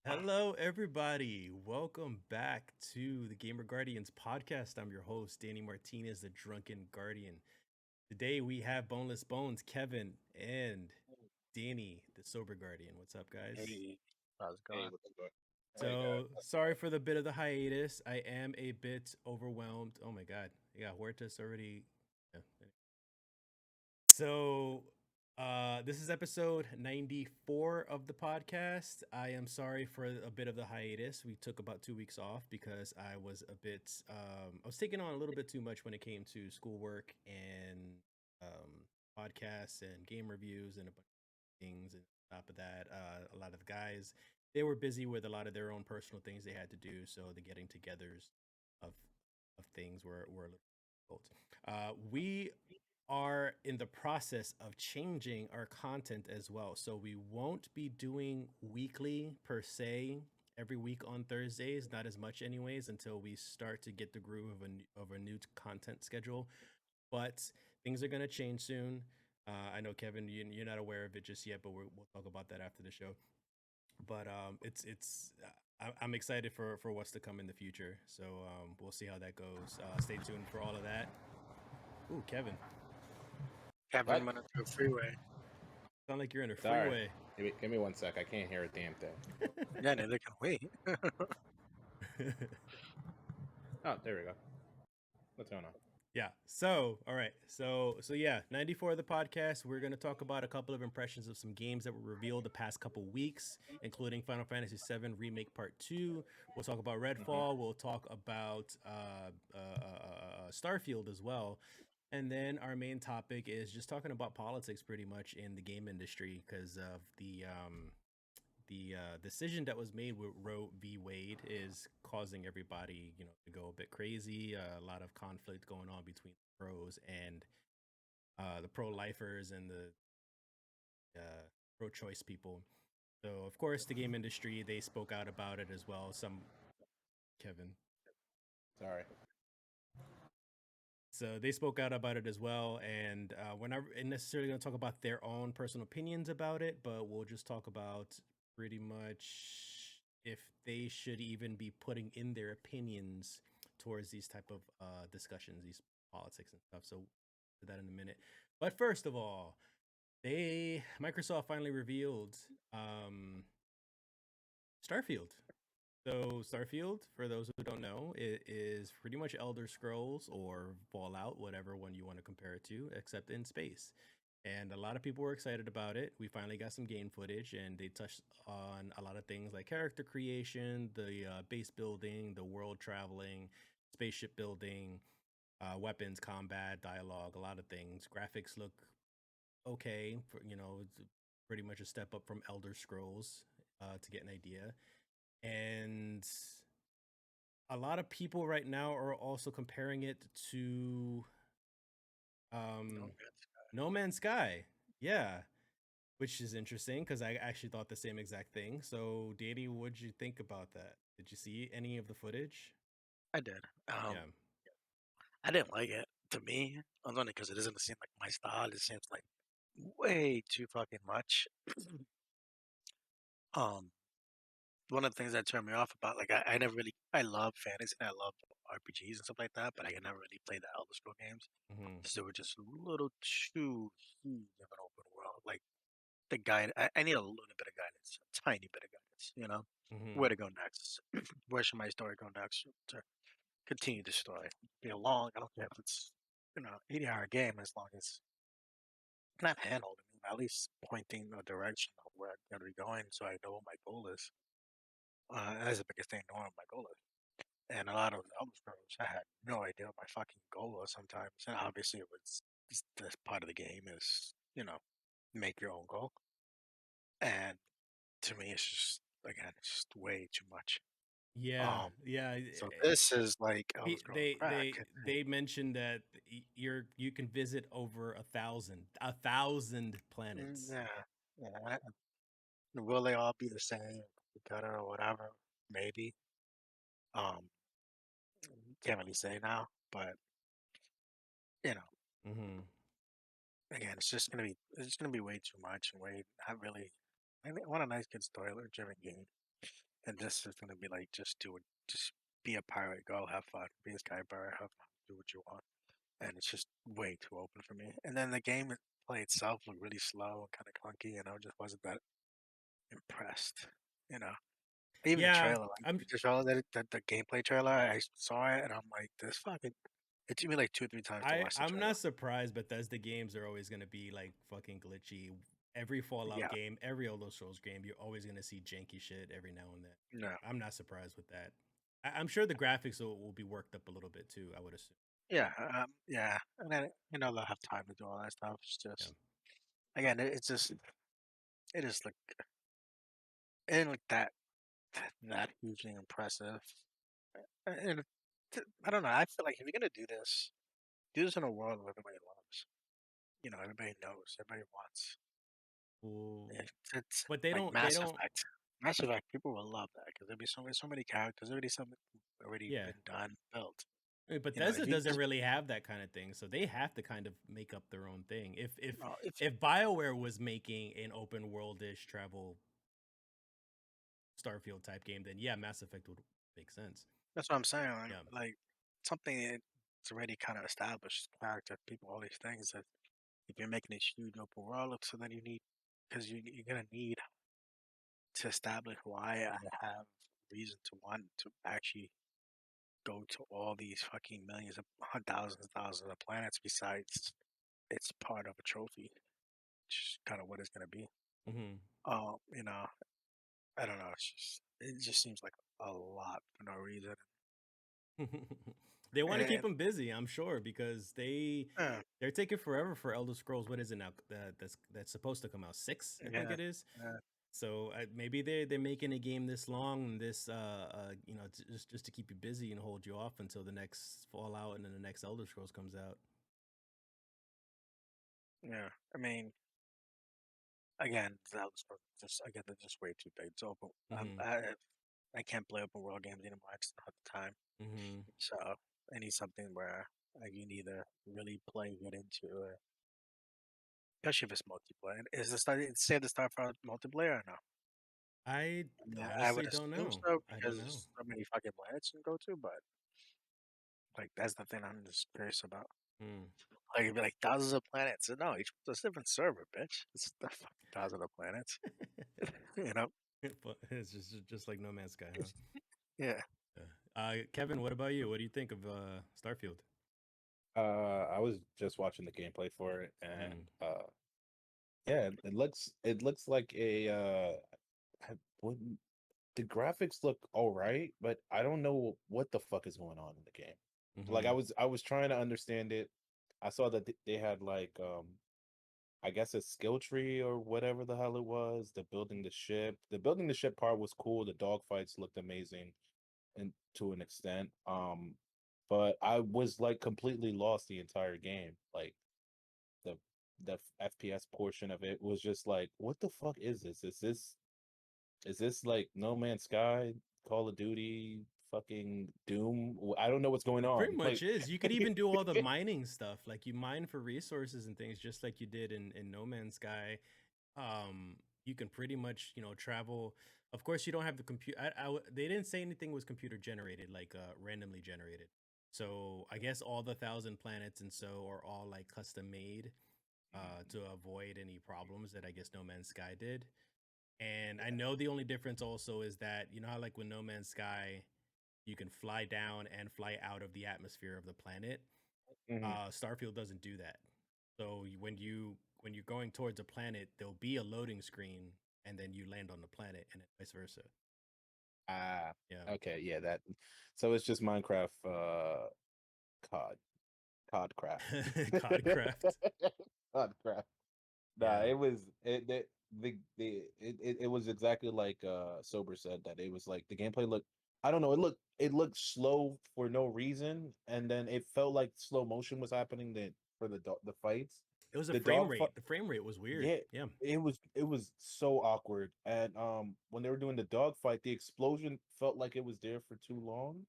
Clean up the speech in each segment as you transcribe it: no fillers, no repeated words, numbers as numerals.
Hello, everybody. Welcome back to the Gamer Guardians podcast. I'm your host, Danny Martinez, the Drunken Guardian. Today we have Boneless Bones, Kevin, and Danny, the Sober Guardian. What's up, guys? Hey, how's it going? So, sorry for the bit of the hiatus. I am a bit overwhelmed. Oh my God. Yeah, Huertas already. Yeah. So, this is episode 94 of the podcast. I am sorry for a bit of the hiatus. We took about 2 weeks off because I was taking on a little bit too much when it came to schoolwork and podcasts and game reviews and a bunch of things. And on top of that, a lot of the guys, they were busy with a lot of their own personal things they had to do. So the getting togethers of, of things were a little difficult. We are in the process of changing our content as well. So we won't be doing weekly per se every week on Thursdays, not as much anyways, until we start to get the groove of a new content schedule. But things are going to change soon. I know Kevin, you're not aware of it just yet, but we'll talk about that after the show. But I'm excited for what's to come in the future. So we'll see how that goes. Stay tuned for all of that. Ooh, Kevin, Kevin What? running through a freeway. sound like you're in a Sorry. freeway. Give me 1 sec. I can't hear a damn thing. Yeah, neither can we. Oh, there we go. What's going on? Yeah. So, all right. So yeah, 94 of the podcast. We're going to talk about a couple of impressions of some games that were revealed the past couple weeks, including Final Fantasy VII Remake Part 2. We'll talk about Mm-hmm. Redfall. We'll talk about Starfield as well. And then our main topic is just talking about politics pretty much in the game industry because of the decision that was made with Roe v. Wade is causing everybody, to go a bit crazy. A lot of conflict going on between the pros and the pro-lifers and the pro-choice people. So, of course, the game industry they spoke out about it as well. Some Kevin. Sorry. So they spoke out about it as well, and we're not necessarily going to talk about their own personal opinions about it, but we'll just talk about pretty much if they should even be putting in their opinions towards these type of discussions, these politics and stuff. So to that in a minute. But first of all, they Microsoft finally revealed Starfield. So Starfield, for those who don't know, it is pretty much Elder Scrolls or Fallout, whatever one you want to compare it to, except in space. And a lot of people were excited about it. We finally got some game footage, and they touched on a lot of things like character creation, the base building, the world traveling, spaceship building, weapons, combat, dialogue, a lot of things. Graphics look okay. It's pretty much a step up from Elder Scrolls to get an idea. And a lot of people right now are also comparing it to No, um, man. No Man's Sky. Yeah, which is interesting because I actually thought the same exact thing. So, Danny, what did you think about that? Did you see any of the footage? I did. Yeah. I didn't like it. To me, only because it doesn't seem like my style. It seems like way too fucking much. um, One of the things that turned me off about I never really I love fantasy and I love RPGs and stuff like that, but I can never really play the Elder Scroll games Hmm. because they were just a little too huge of an open world. Like the guide, I need a little bit of guidance, a tiny bit of guidance. Hmm. Where to go next? Where should my story go next to continue the story? Be long. I don't care if it's 80-hour game as long as not handled. I mean, at least pointing a direction of where I'm gonna be going, so I know what my goal is. That's the biggest thing, knowing what my goal is. And a lot of the Elder Scrolls, I had no idea what my fucking goal was sometimes. And obviously, it was this part of the game is make your own goal. And to me, it's just again, it's just way too much. Yeah, Um, yeah. so this is like Elder Scrolls They crack. they mentioned that you can visit over a thousand planets. Yeah, yeah. Will they all be the same, better or whatever? Maybe. Um, can't really say now, but you know, Hmm. again, it's gonna be way too much and way not really. I want a nice, good story-driven game, and this is gonna be like just be a pirate, go have fun, be a sky pirate, have fun, do what you want, and it's just way too open for me. And then the game play itself looked really slow and kind of clunky, and I just wasn't that impressed. You know, even the Yeah, trailer, like I'm the trailer, the gameplay trailer, I saw it and I'm like, this fucking. It took me like 2 or 3 times to watch the I'm trailer. not surprised Bethesda games are always going to be like fucking glitchy. Every Fallout Yeah, game, every Elder Scrolls game, you're always going to see janky shit every now and then. no, I'm not surprised with that. I'm sure the graphics will be worked up a little bit too, I would assume. yeah, and then they'll have time to do all that stuff. It's Yeah. just again, it just like it didn't look that hugely impressive. And I don't know. I feel like if you're gonna do this in a world where everybody loves. Everybody knows, everybody wants. Ooh. It's But like they Mass don't Effect. Mass Effect, people will love that because there'll be so many characters, already something already yeah. been done, built. I mean, If Bethesda you doesn't just really have that kind of thing, so they have to kind of make up their own thing. if If BioWare was making an open worldish travel Starfield type game, then yeah, Mass Effect would make sense. that's what I'm saying, Yeah. like something that's already kind of established character, people, all these things. That if you're making this huge open world, so then you need because you're gonna need to establish why I have reason to want to actually go to all these fucking millions of thousands of planets besides it's part of a trophy, which is kind of what it's gonna be. Hmm. Um, you know, I don't know. It just seems like a lot for no reason. They want to keep And them busy, I'm sure, because uh, they're taking forever for Elder Scrolls. What is it now? That's supposed to come out 6, I think yeah, it is. uh, So maybe they're making a game this long and this just to keep you busy and hold you off until the next Fallout and then the next Elder Scrolls comes out. yeah. I mean, again, that was just again they're just way too big. So Hmm. I can't play open world games anymore. I just don't have the time. Hmm. So I need something where I can either really play get into it, especially if it's multiplayer. Is the study say the start for multiplayer or no? I Yeah, I would honestly don't assume know. so I because don't know. there's so many fucking planets you can go to, but like that's the thing I'm just curious about. Hmm. Like it'd be like thousands of planets. No, each one's a different server, bitch. It's the fucking thousands of planets. you know? But it's just like No Man's Sky, huh? Yeah. Yeah. Kevin, what about you? What do you think of Starfield? I was just watching the gameplay for it, and Mm. yeah, it looks like a I wouldn't the graphics look all right, but I don't know what the fuck is going on in the game. Like Hmm. I was trying to understand it. I saw that they had like I guess a skill tree or whatever the hell it was. The building the ship. The building the ship part was cool. The dogfights looked amazing and to an extent. But I was like completely lost the entire game. Like the the FPS portion of it was just like, what the fuck is this? Is this like No Man's Sky, Call of Duty, fucking Doom? I don't know what's going It on. pretty much is. You could even do all the mining stuff, like you mine for resources and things, just like you did in No Man's Sky. You can pretty much travel. Of course, you don't have the computer. They didn't say anything was computer generated, like randomly generated. So I guess all the 1,000 planets and so are all like custom made to avoid any problems that I guess No Man's Sky did. And I know the only difference also is that you know how like when No Man's Sky you can fly down and fly out of the atmosphere of the planet. Mhm. Starfield doesn't do that. So when you're going towards a planet, there'll be a loading screen, and then you land on the planet, and vice versa. Ah, Yeah, okay, yeah, that. So it's just Minecraft, COD, CODcraft, Codcraft. CODcraft. Nah, Yeah, it was it was exactly like Sober said that it was like the gameplay looked. I don't know. It looked slow for no reason, and then it felt like slow motion was happening that for the fights. it was a The frame dog fight. rate. The frame rate was weird. Yeah, Yeah, it was so awkward. And when they were doing the dog fight, the explosion felt like it was there for too long.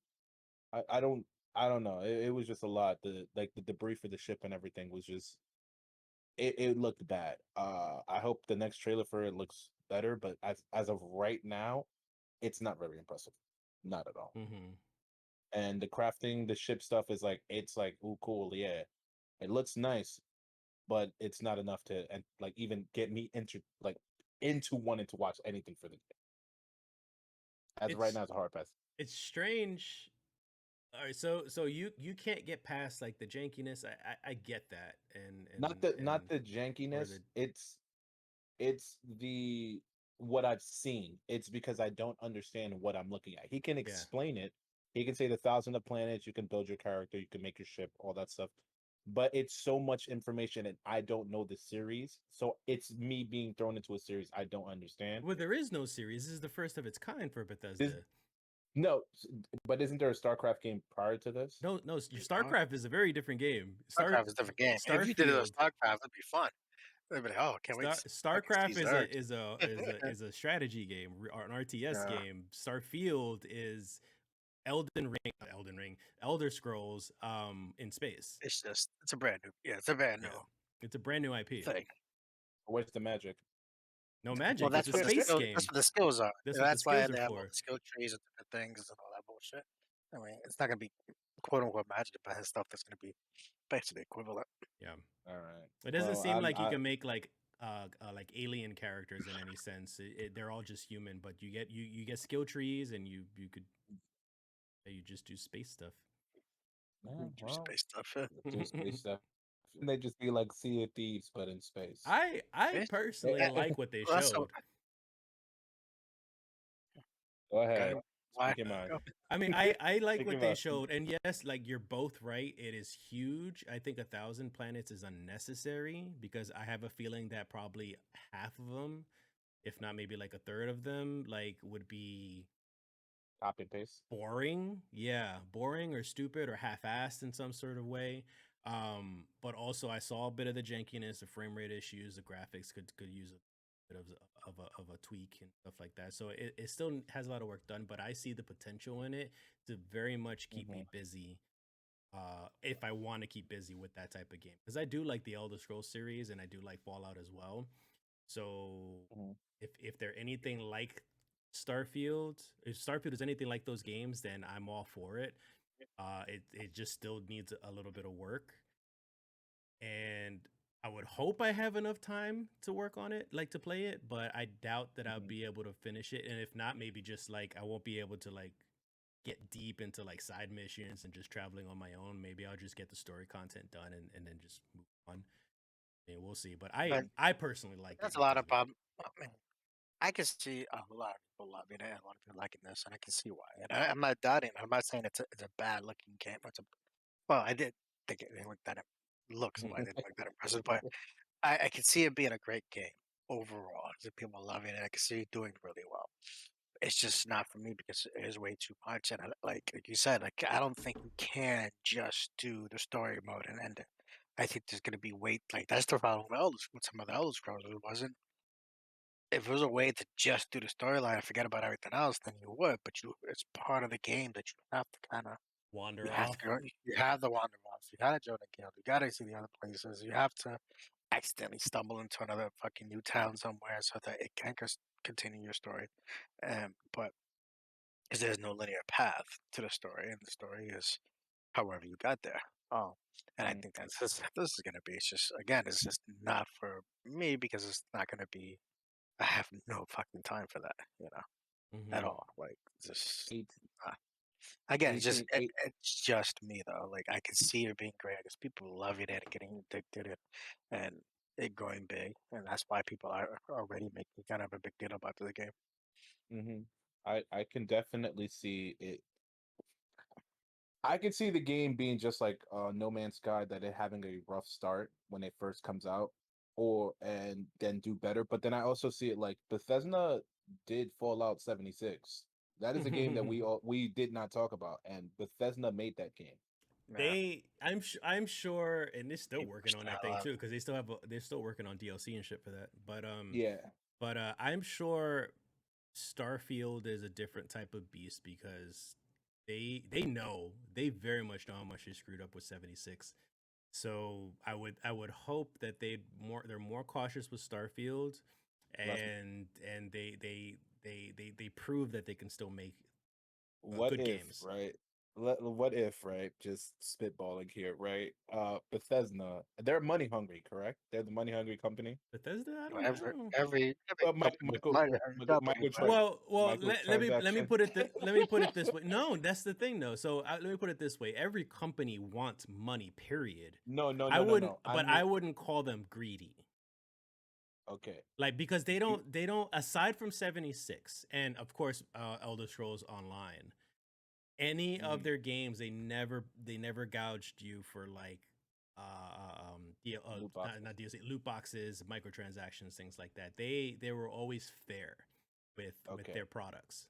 I don't I don't know. It was just a lot. The debris for the ship and everything was just it looked bad. I hope the next trailer for it looks better, but as of right now, it's not very impressive, not at all. Mm-hmm. And the crafting, the ship stuff is like it's like ooh cool, yeah, it looks nice, but it's not enough to and like even get me into wanting to watch anything for the game. As of right It's now, it's a hard pass. it's strange. All right, so you can't get past like the jankiness. I get that, Not the or the jankiness. It's the what I've seen. It's because I don't understand what I'm looking at. He can yeah. explain it. He can say the thousand of planets. You can build your character. You can make your ship. All that stuff. But it's so much information, and I don't know the series. So it's me being thrown into a series I don't understand. Well, there is no series. This is the first of its kind for This Bethesda. no, but isn't there a StarCraft game prior to this? No, your There's not. StarCraft is a very different game. StarCraft is a different game. If you did it on Starfield. StarCraft, it'd be fun. They'd be like, oh, can't wait. Fucking StarCraft see is Zerg. a strategy game or an RTS Yeah. game. Starfield is Elder Scrolls in space. It's a brand new. Yeah, it's a brand new Yeah. It's a brand new IP. thing. Where's the magic? No Well, magic. It's that's a what the space skill, game. that's what the skills are. That's And what the that's why skills are they have all for. the skill trees and different things and all that bullshit. I mean, it's not gonna be quote unquote magic, but it's stuff that's gonna be basically equivalent. Yeah. All right. It doesn't Well, seem like you can make like alien characters in any sense. They're all just human, but you get skill trees and you just do space stuff. yeah, Do well, space stuff. just space stuff. And they just be like Sea of Thieves, but in space. I Space? personally like what they Well, that's so. showed. Go Okay. ahead. Why? Speak your mind. Go. I mean, I like Speak what your they mind. showed, and yes, like you're both right. It is huge. I think 1,000 planets is unnecessary because I have a feeling that probably half of them, if not maybe like a third of them, like would be Copy and paste. boring. Yeah, boring or stupid or half-assed in some sort of way. But also I saw a bit of the jankiness, the frame rate issues, the graphics could use a bit of a tweak and stuff like that. So it still has a lot of work done, but I see the potential in it to very much keep me busy. If I want to keep busy with that type of game, because I do like the Elder Scrolls series and I do like Fallout as well. So Mhm. if they're anything like Starfield, if Starfield is anything like those games, then I'm all for it. It just still needs a little bit of work, and I would hope I have enough time to work on it, like to play it, but I doubt that I'll Mhm. be able to finish it. And if not, maybe just like I won't be able to like get deep into like side missions and just traveling on my own. Maybe I'll just get the story content done and then just move on. I mean, we'll see. But But I personally like it that's a lot because of of that. problem. I mean, I can see a lot of people loving it and a lot of people liking this, and I can see why. And I'm not doubting. I'm not saying it's a bad looking game. Well, I did think it looked that looks why I didn't look that impressive, but I can see it being a great game overall. The people are loving it. I can see it doing really well. It's just not for me because it is way too much. And like you said, like I don't think you can just do the story mode and end it. I think there's gonna be weight. Like that's the problem with some of the Elder Scrolls. It wasn't. If it was a way to just do the storyline and forget about everything else, then you would. But it's part of the game that you have to kind of you Wander have to off. go. You have the wander offs. You gotta join the guild. You gotta see the other places. You have to accidentally stumble into another fucking new town somewhere so that it can continue your story. But because there's no linear path to the story, and the story is however you got there. Oh, and I Mhm. think this is gonna be. It's just again, it's just not for me because it's not gonna be. I have no fucking time for that, at Mm-hmm. all. Like just Eight, uh, again, 18, it's just me though. Like I can see it being great because people loving it and getting addicted and it going big, and that's why people are already making kind of a big deal about the game. mm-hmm. I can definitely see it. I can see the game being just like No Man's Sky, that it having a rough start when it first comes out, or and then do better. But then I also see it like Bethesda did Fallout 76. That is a game that we did not talk about, and Bethesda made that game. Yeah, I'm sure, and they're still they working pushed on the that hell thing out. too because they're still working on DLC and shit for that. Yeah. I'm sure Starfield is a different type of beast because they very much know how much they screwed up with 76. So I would hope that they're more cautious with Starfield, Let's and they prove that they can still make what good if, games. right? What if, right? Just spitballing here, right? Bethesda, they're money hungry, correct? They're the money hungry company. Bethesda, I You know, don't, I don't. every company with money, every company, but Let me Microtransaction. put it let me put it this way. No, that's the thing though. So let me put it this way: every company wants money. Period. No, no, I no, no, wouldn't, no. I but mean, I wouldn't call them greedy. okay. Like because You, they don't aside from 76 and of course Elder Scrolls Online, any of mhm, their games they never gouged you for like loot boxes. not DLC, loot boxes, microtransactions, things like that. They were always fair with Okay. their products.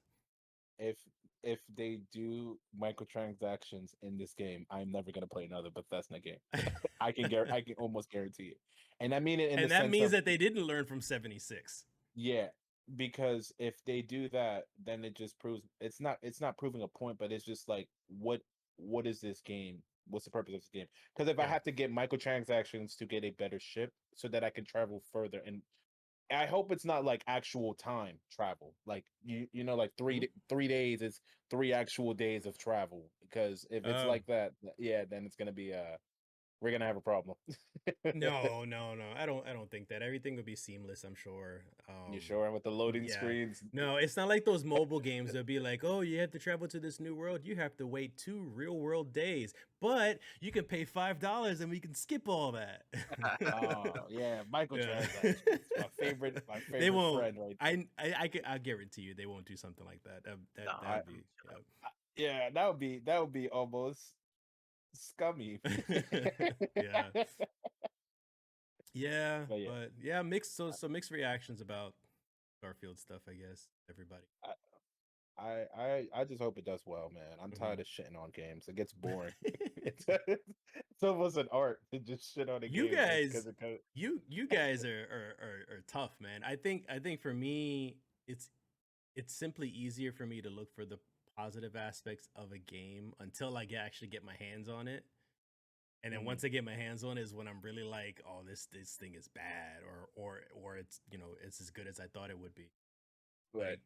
If if they do microtransactions in this game, I'm never gonna play another Bethesda game. I can almost guarantee it. And I mean it in the And that sense means of that they didn't learn from 76. yeah, because if they do that, then it just proves it's not proving a point, but it's just like what is this game? What's the purpose of this game? Because if I Yeah. have to get microtransactions to get a better ship so that I can travel further, and I hope it's not like actual time travel. Like you know like Hmm? 3 days is 3 actual days of travel. Because if it's Oh. like that, yeah, then it's gonna be we're gonna have a problem. No, no, no. I don't think that. Everything will be seamless, I'm sure. You sure? And with the loading Yeah. screens, No, it's not like those mobile games that'll be like, "Oh, you have to travel to this new world. You have to wait 2 real world days, but you can pay $5 and we can skip all that." oh yeah, Yeah. microtransactions. My They favorite won't. friend right there. I guarantee you they won't do something like that. no, That I, would be yeah, that would be almost scummy. yeah. Yeah, But yeah, but yeah, so mixed reactions about Starfield stuff, I guess. Everybody. I just hope it does well, man. I'm tired Mhm. of shitting on games. It gets boring. It's almost an art to just shit on a you game just because guys it kind of. you guys are tough, man. I think for me it's it's simply easier for me to look for the positive aspects of a game until actually get my hands on it. And then Mhm. once I get my hands on it is when I'm really like, oh, this thing is bad, or it's it's as good as I thought it would be. But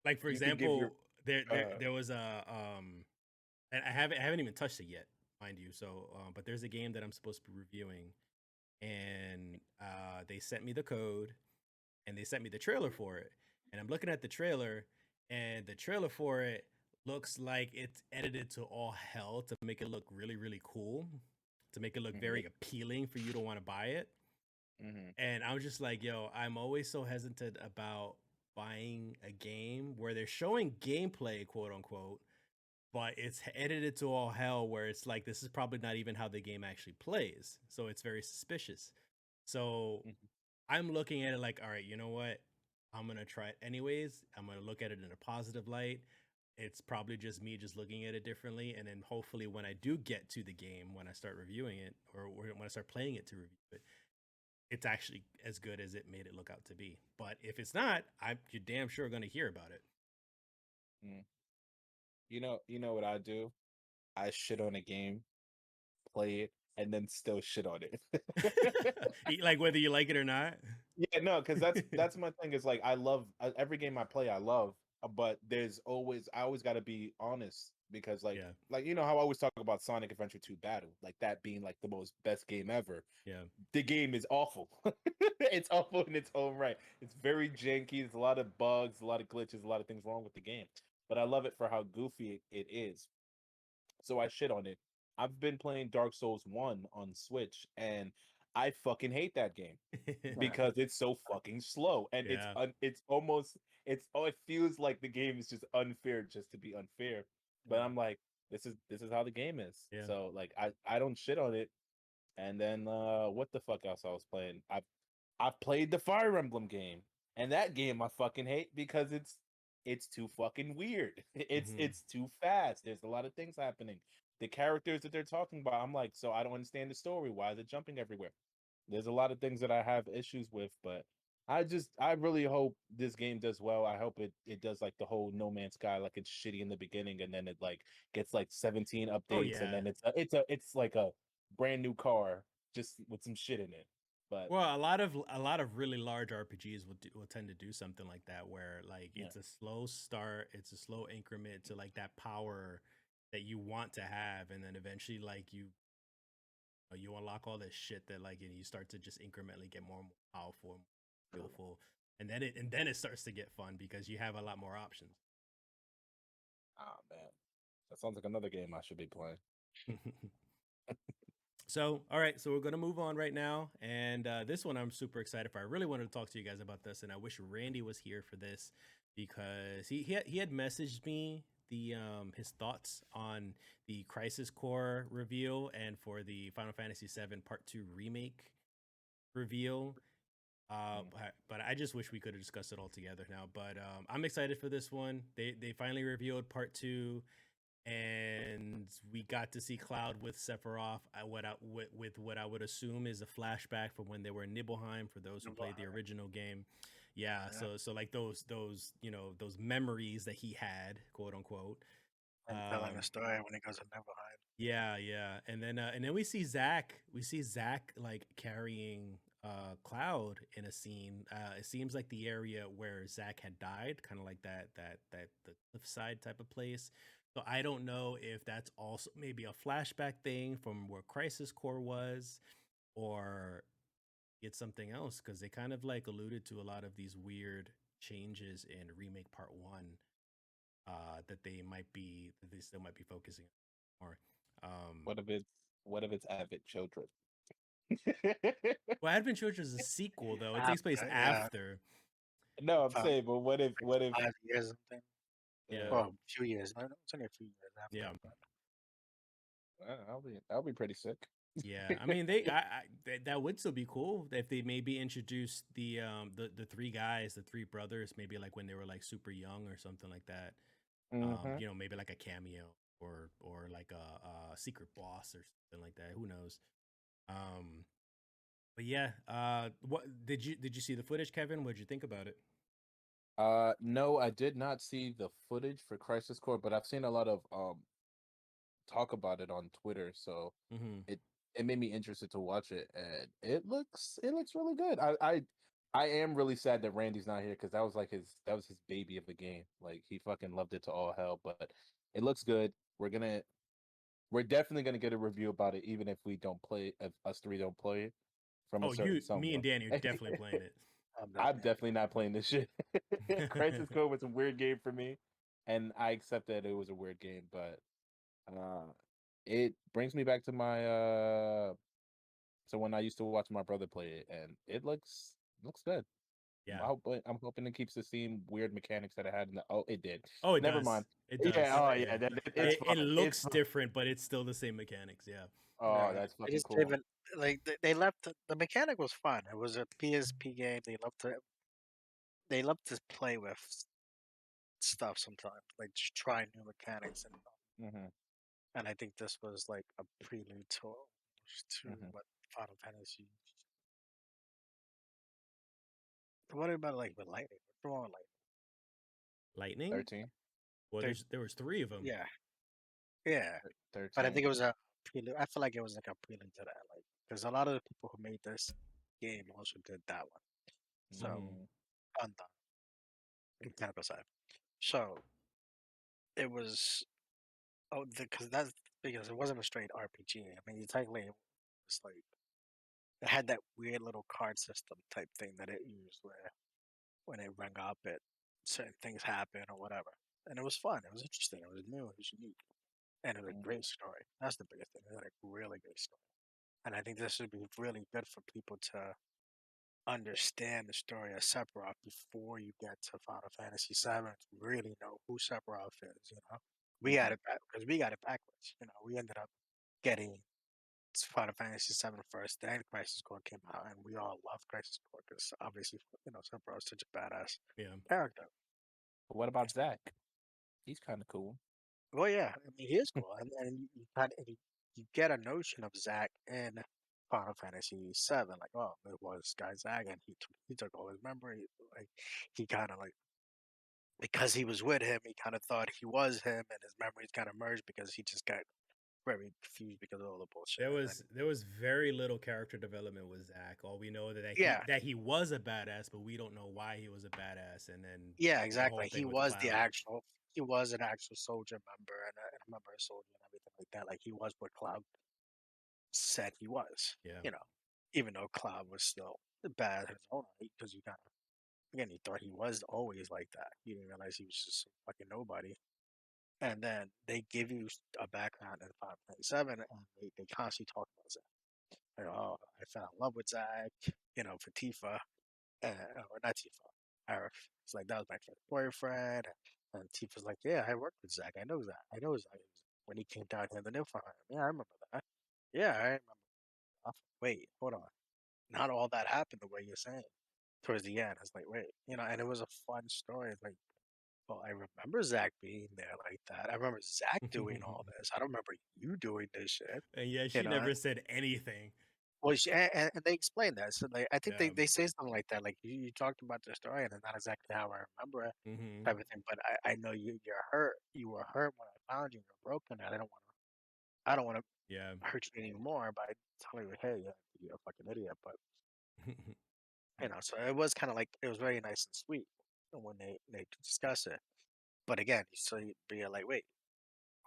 Like for you could give your example, uh there was a and I haven't even touched it yet, mind you. So but there's a game that I'm supposed to be reviewing, and they sent me the code and they sent me the trailer for it, and I'm looking at the trailer, and the trailer for it looks like it's edited to all hell to make it look really cool, to make it look mhm, very appealing for you to want to buy it. mhm, And I was just like, yo, I'm always so hesitant about buying a game where they're showing gameplay, quote unquote, but it's edited to all hell where it's like this is probably not even how the game actually plays. So it's very suspicious. So mhm. I'm looking at it like, all right, you know what? I'm gonna try it anyways. I'm gonna look at it in a positive light. It's probably just me just looking at it differently, and then hopefully when I do get to the game, when I start reviewing it, or when I start playing it to review it, it's actually as good as it made it look out to be. But if it's not, I'm you're damn sure gonna hear about Mm. You know what I do? I shit on a game, play it, and then still shit on it. it. Like whether you like it or not. Yeah, no, because that's my thing. Is like I love every game I play. I love, but I always got to be honest because Yeah, like you know how I always talk about Sonic Adventure 2 Battle, like that being like the most best game ever. yeah. The game is awful. It's awful in its own right. It's very janky. There's a lot of bugs, a lot of glitches, a lot of things wrong with the game. But I love it for how goofy it is. So I shit on it. I've been playing Dark Souls 1 on Switch, and I fucking hate that game because it's so fucking slow and Yeah. it's almost it's oh it feels like the game is just unfair just to be unfair. But Mhm. I'm like, this is how the game is. Yeah. So like I don't shit on it. And then what the fuck else I was playing? I've played the Fire Emblem game, and that game I fucking hate because it's too fucking weird. Hmm. It's too fast. There's a lot of things happening. The characters that they're talking about, I'm like, so I don't understand the story. Why is it jumping everywhere? There's a lot of things that I have issues with, but I really hope this game does well. I hope it does like the whole No Man's Sky, like it's shitty in the beginning, and then it like gets like 17 Oh updates, and yeah. then it's like a brand new car just with some shit in it. But Well, a lot of really large RPGs will tend to do something like that, where like yeah, it's a slow start, it's a slow increment to like that power that you want to have, and then eventually like you unlock all this shit that like and you start to just incrementally get more and more powerful and more skillful, and then it starts to get fun because you have a lot more options. oh man, that sounds like another game I should be playing. So, all right, so we're gonna move on right now, and this one I'm super excited for. I really wanted to talk to you guys about this, and I wish Randy was here for this because he had messaged me the his thoughts on the Crisis Core reveal and for the Final Fantasy VII Part Two remake reveal. Mm. But I just wish we could have discussed it all together now. But I'm excited for this one. They finally revealed Part Two, and we got to see Cloud with Sephiroth. With what I would assume is a flashback from when they were in Nibelheim for those who played the original game. Yeah, Yeah. so like those those memories that he had, quote unquote. And telling the story when he goes to Neverhide. Yeah, and then we see Zach. We see Zach like carrying Cloud in a scene. It seems like the area where Zach had died, kind of like that the cliffside type of place. So I don't know if that's also maybe a flashback thing from where Crisis Core was, or it's something else because they kind of like alluded to a lot of these weird changes in Remake Part One that they still might be focusing on more. Um, What if it's Avid Children? well, Advent Children is a sequel though; it takes place After, yeah, after. No, I'm about saying, but what if 5 years or something. Yeah, Well, a few years. No, it's only a few years after. yeah, But I'll be pretty sick. yeah. I mean, that would still be cool if they maybe introduced the three guys, the three brothers, maybe like when they were like super young or something like that. Mm-hmm. Maybe like a cameo or like a secret boss or something like that. Who knows? Um, but yeah, what did you see the footage, Kevin? What did you think about it? No, I did not see the footage for Crisis Core, but I've seen a lot of talk about it on Twitter, so Mm-hmm. it it made me interested to watch it, and it looks really good. I am really sad that Randy's not here because that was his baby of a game. Like he fucking loved it to all hell, but it looks good. We're definitely gonna get a review about it, even if we don't play, if us three don't play it from a Oh, certain me and someone. Danny are definitely playing it. I'm I'm definitely. definitely not playing this shit. Crisis Core was a weird game for me, and I accept that it was a weird game, but uh, it brings me back to my so when I used to watch my brother play it, and it looks good. Yeah. I'm hoping it keeps the same weird mechanics that I had in the. Oh, it did. Oh, it Never does. mind. It Yeah. does. Oh, Yeah. yeah. It's It fine. It's looks fine. different, but it's still the same mechanics. Yeah. Oh, Yeah, that's they fucking just cool. even like they left the mechanic was fun. It was a PSP game. They love to play with stuff sometimes, like just try new mechanics Hmm. and I think this was like a prelude to Hmm. what Final Fantasy. What about like with lightning? What's wrong with lightning? Lightning. 13. Well, They're, there was three of them. yeah, yeah, but I 13. think it was a prelude. I feel like it was like a prelude to that, like because a lot of the people who made this game also did that one. So Mm-hmm. Mm, on the mechanical side, so it was because that's because it wasn't a straight RPG. I mean, you technically it's like it had that weird little card system type thing that it used where when it rang up, it certain things happen or whatever, and it was fun. It was interesting. It was new. It was unique, and it was a mm, great story. That's the biggest thing. It was like a really good story, and I think this would be really good for people to understand the story of Sephiroth before you get to Final Fantasy VII to really know who Sephiroth is. We got mhm, it back because we got it backwards. We ended up getting Final Fantasy VII first, then Crisis Core came out, and we all loved Crisis Core because obviously, Sephiroth's such a badass Yeah. character. But what about Zach? He's kind of cool. Well, yeah, I mean, he is cool, and you get a notion of Zack in Final Fantasy VII, like, oh, it was this guy Zack, and he took all his memory, like he kind of like because he was with him, he kind of thought he was him, and his memories kind of merged because he just got very confused because of all the bullshit. There was very little character development with Zach. All we know Yeah, that he was a badass, but we don't know why he was a badass. And then yeah, the whole exactly. thing with Cloud. He was an actual soldier member and a member of soldier and everything like that. Like he was what Cloud said he was. Yeah. You know, even though Cloud was still bad in his own right because you kind of again you thought he was always like that. You didn't realize he was just fucking nobody. And then they give you a background in 597, and they constantly talk about Zach. Like, oh, I fell in love with Zach, you know, for Tifa, or not Tifa, Arif. It's like, that was my first boyfriend. And Tifa's like, yeah, I worked with Zach. I know Zach. I know Zach. When he came down here in the Niflheim. Yeah, I remember that. Yeah, I remember. Wait, hold on. Not all that happened the way you're saying. Towards the end, it's like, wait, you know, and it was a fun story. It's like, well, I remember Zach being there like that. I remember Zach doing all this. I don't remember you doing this shit. And yeah, You she know, never said anything. well, and they explained that. So I think Yeah. they say something like that. Like you talked about the story, and it's not exactly how I remember it, Mm-hmm. type of thing. But I know you're hurt. You were hurt when I found you. You're broken. I don't want to Yeah. hurt you anymore by telling you, hey, yeah, you're a fucking idiot. But you know, so it was kind of like it was very nice and sweet when they discuss it. But again, so you'd be like, wait,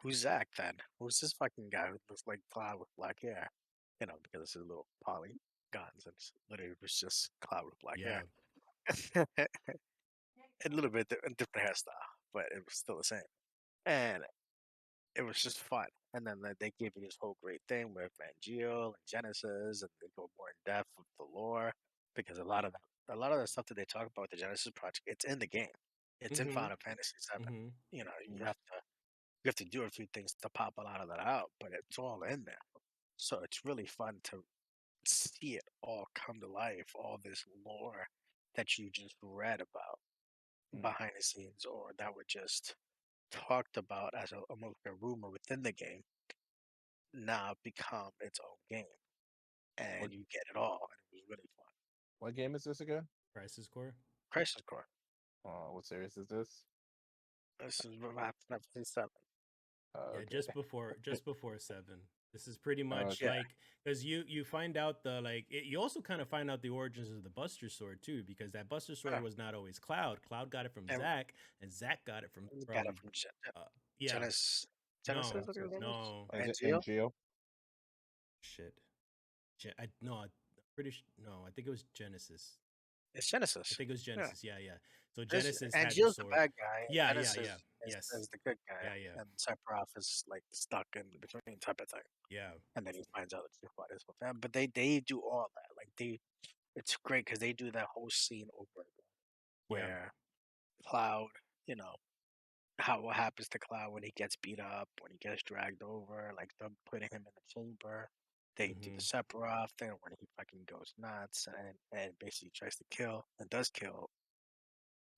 who's Zach then? Who's this fucking guy who looks like Cloud with black hair? You know, because it's his little polygons and literally it was just Cloud with black yeah. hair. A little bit different hairstyle, but it was still the same. And it was just fun. And then they give you this whole great thing with Vangeel and Genesis, and they go more in depth with the lore because a lot of the stuff that they talk about with the Genesis project, it's in the game. It's in Mm-hmm. Final Fantasy VII. Mm-hmm. You know, you have to do a few things to pop a lot of that out, but it's all in there. So it's really fun to see it all come to life, all this lore that you just read about behind the scenes or that were just talked about as almost a rumor within the game now become its own game. And What you get it all, and it was really fun. what game is this again? Crisis Core. Crisis Core. What series is this? This is Final Fantasy 7. Yeah, Okay. just before 7. This is pretty much Okay. Yeah. like because you find out the you also kind of find out the origins of the Buster Sword too, because that Buster Sword Yeah. was not always Cloud. Cloud got it from And Zack, and Zack got it from we got it from uh, yeah. Genesis. No, Genesis, I think it was. no, Is And it Geo? NGO? shit. I'm pretty no. I think it was Genesis. It's I Genesis. think it was Yeah. Genesis. Yeah, yeah. So This Genesis and had the Geo's the sword. bad guy. Yeah, and yeah, Genesis yeah. Yes. is the good guy. Yeah, yeah, And Sephiroth is like stuck in between type of thing. yeah. And then he finds out it's what is with them. But they do all that. Like it's great because they do that whole scene over again Yeah. where Cloud, you know, what happens to Cloud when he gets beat up, when he gets dragged over, like them putting him in the chamber. They do the Mhm. Sephiroth thing when he fucking goes nuts and basically tries to kill and does kill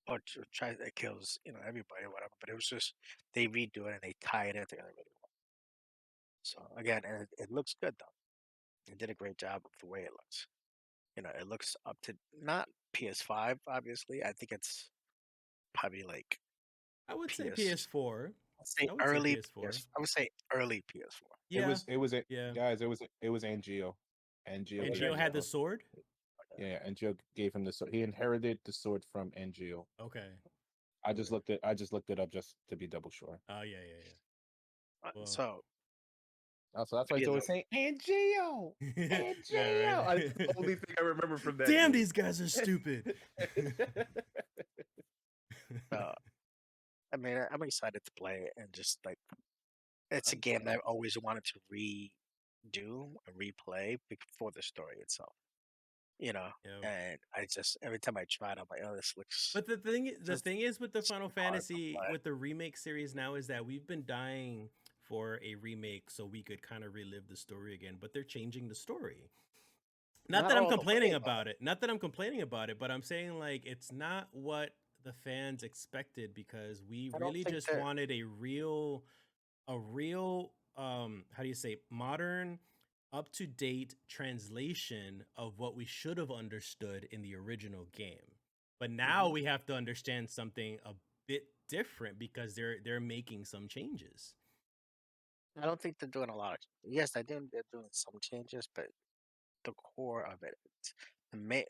or tries it kills everybody or whatever. But it was just they redo it and they tie it in together really well. So again, and it looks good though. They did a great job of the way it looks. It looks up to not PS5 obviously. I think it's probably like I would say PS. PS4. Let's say I would say early PS4. PS. I would say early PS4. Yeah, It was yeah. guys, it was NGO. NGO And Was gave Geo him the had the NGO? sword. sword. Yeah, NGO gave him the sword. He inherited the sword from NGO. Okay. I just looked it up just to be double sure. Oh yeah, yeah, yeah. Well, So So that's why he's you know, always saying NGO. yeah, NGO. right. That's the only thing I remember from that. Damn, game. these guys are stupid. I mean, I'm excited to play it and just like it's a game that I've always wanted to redo and replay for the story itself. Yeah. And I just every time I try it, I'm like, oh, this looks. But the just thing is with the Final too hard to Fantasy play. with the remake series now is that we've been dying for a remake so we could kind of relive the story again, but they're changing the story. Not that I'm all the complaining way, about it. Not that I'm complaining about it, but I'm saying like it's not what the fans expected because we I don't really think just that. wanted a real how do you say modern up to date translation of what we should have understood in the original game. But now Mhm. we have to understand something a bit different because they're making some changes. I don't think they're doing a lot. Yes, I think they're doing some changes, but the core of it, it's the main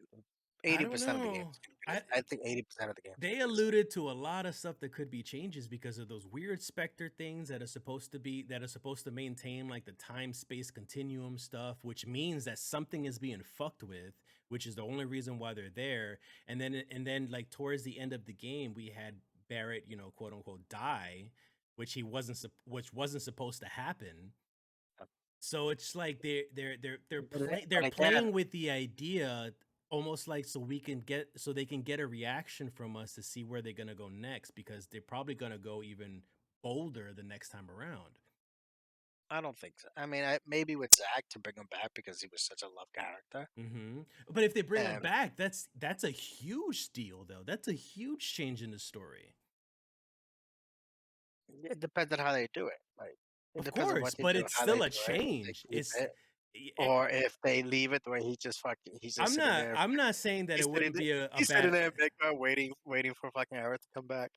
I eighty don't percent of the game know. is going to be this. I think 80% of the game is They going to be the same. alluded to a lot of stuff that could be changes because of those weird specter things that are supposed to maintain like the time space continuum stuff, which means that something is being fucked with, which is the only reason why they're there. And then like towards the end of the game, we had Barrett, quote unquote, die, which wasn't supposed to happen. So it's like they're But again, playing with the idea almost like so they can get a reaction from us to see where they're gonna go next because they're probably gonna go even bolder the next time around. I don't think so. I mean, maybe with Zach to bring him back because he was such a love character. But if they bring him And back, that's a huge deal though. That's a huge change in the story. it depends on how they do it. Like, it Of depends on course, what they but do, it's how they still a do it. If they change. keep It's it, eh, or if they leave it the way he's just I'm sitting not there. I'm not saying that He's it sitting wouldn't there. be a He's sitting bad there in background waiting for fucking Eric to come back.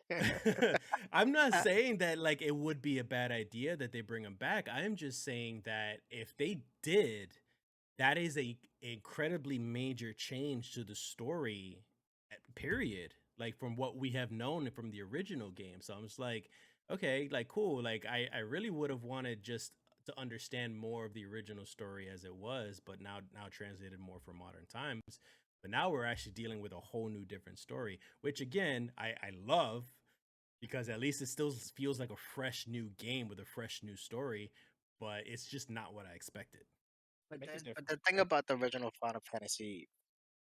I'm not saying that like it would be a bad idea that they bring him back. I am just saying that if they did, that is a incredibly major change to the story, period. Like from what we have known from the original game. So I'm just like, okay, like cool. Like I really would have wanted just to understand more of the original story as it was, but now translated more for modern times. But now we're actually dealing with a whole new different story, which again I love because at least it still feels like a fresh new game with a fresh new story, but it's just not what I expected. But Make it but different. the thing about the original Final Fantasy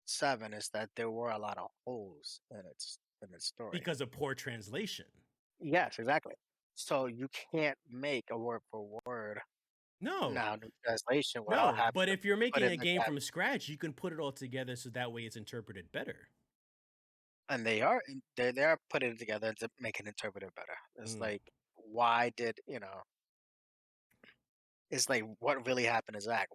VII is that there were a lot of holes in its story. Because of poor translation. Yes, exactly. So you can't make a word for word No, now new translation without no. having But to if you're put making in a the game gap. from scratch, you can put it all together so that way it's interpreted better. And they are putting it together to make it interpreted better. It's Mm. like, why did it's like, what really happened to Zach?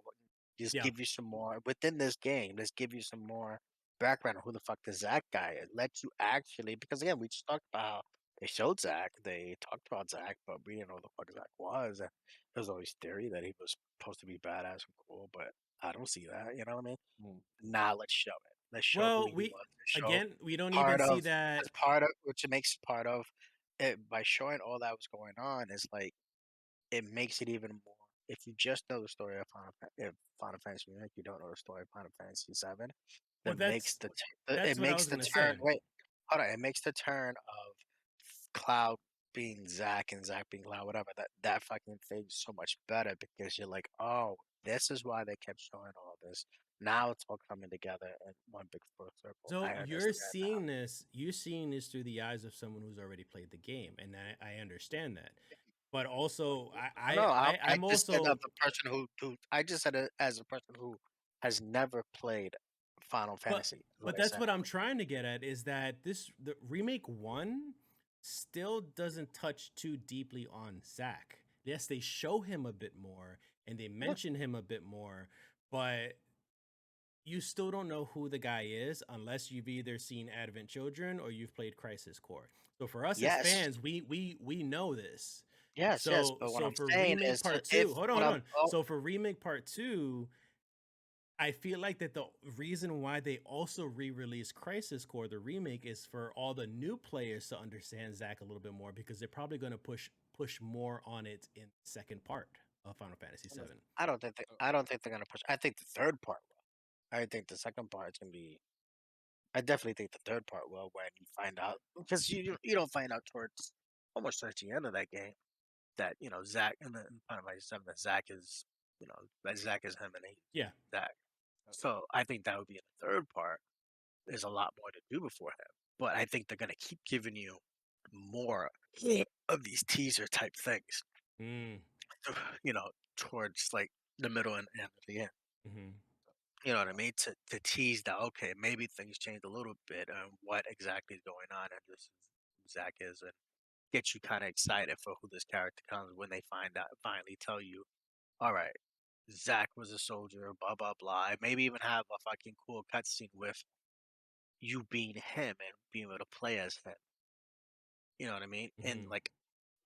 Just Yeah. give you some more within this game. Let's give you some more background on who the fuck the Zach guy is. Let you actually, because again, we just talked about how they showed Zach, they talked about Zach, but we didn't know who the fuck Zach was. And there was always theory that he was supposed to be badass and cool, but I don't see that. You know what I mean? Mm. Now let's show it. Let's show who Well, he was. Let's show we don't even part see of that. as part of which it makes part of it by showing all that was going on. Is like it makes it even more. If you just know the story of Final Fantasy Remake, you don't know the story of Final Fantasy VII. Well, That makes it that's what I makes was the gonna turn. say. Wait, hold on. It makes the turn of Cloud being Zack and Zack being Cloud, whatever. That fucking thing so much better because you're like, oh, this is why they kept showing all this. Now it's all coming together in one big full circle. So I understand now. you're seeing this through the eyes of someone who's already played the game, and I understand that. But also, I know. I I'm just said also of the person who I just said it as a person who has never played Final But Fantasy. Is what but I that's said. what I'm trying to get at is that the remake one still doesn't touch too deeply on Zack. Yes, they show him a bit more and they Yeah. mention him a bit more, but you still don't know who the guy is unless you've either seen Advent Children or you've played Crisis Core. So for us as Yes, fans, we know this. yes. But what So I'm for saying remake is that part if 2, what hold I'm on. oh, So for remake part 2, I feel like that the reason why they also re-released Crisis Core, the remake, is for all the new players to understand Zack a little bit more because they're probably going to push more on it in the second part of Final Fantasy VII. I don't think they're gonna push. I think the third part will. I think the second part is gonna be. I definitely think the third part will when you find out because you don't find out towards almost towards the end of that game that Zach in Final Fantasy VII that Zach is that Zach is him and he's Yeah. Zach. So I think that would be in the third part. There's a lot more to do before him, but I think they're gonna keep giving you more of these teaser type things. Mm, You know, towards like the middle and end of the end. hmm You know what I mean? To tease that okay, maybe things changed a little bit and what exactly is going on and this is who Zach is and get you kind of excited for who this character comes when they finally tell you, all right, Zach was a soldier, blah blah blah. Maybe even have a fucking cool cutscene with you being him and being able to play as him. You know what I mean? And hmm like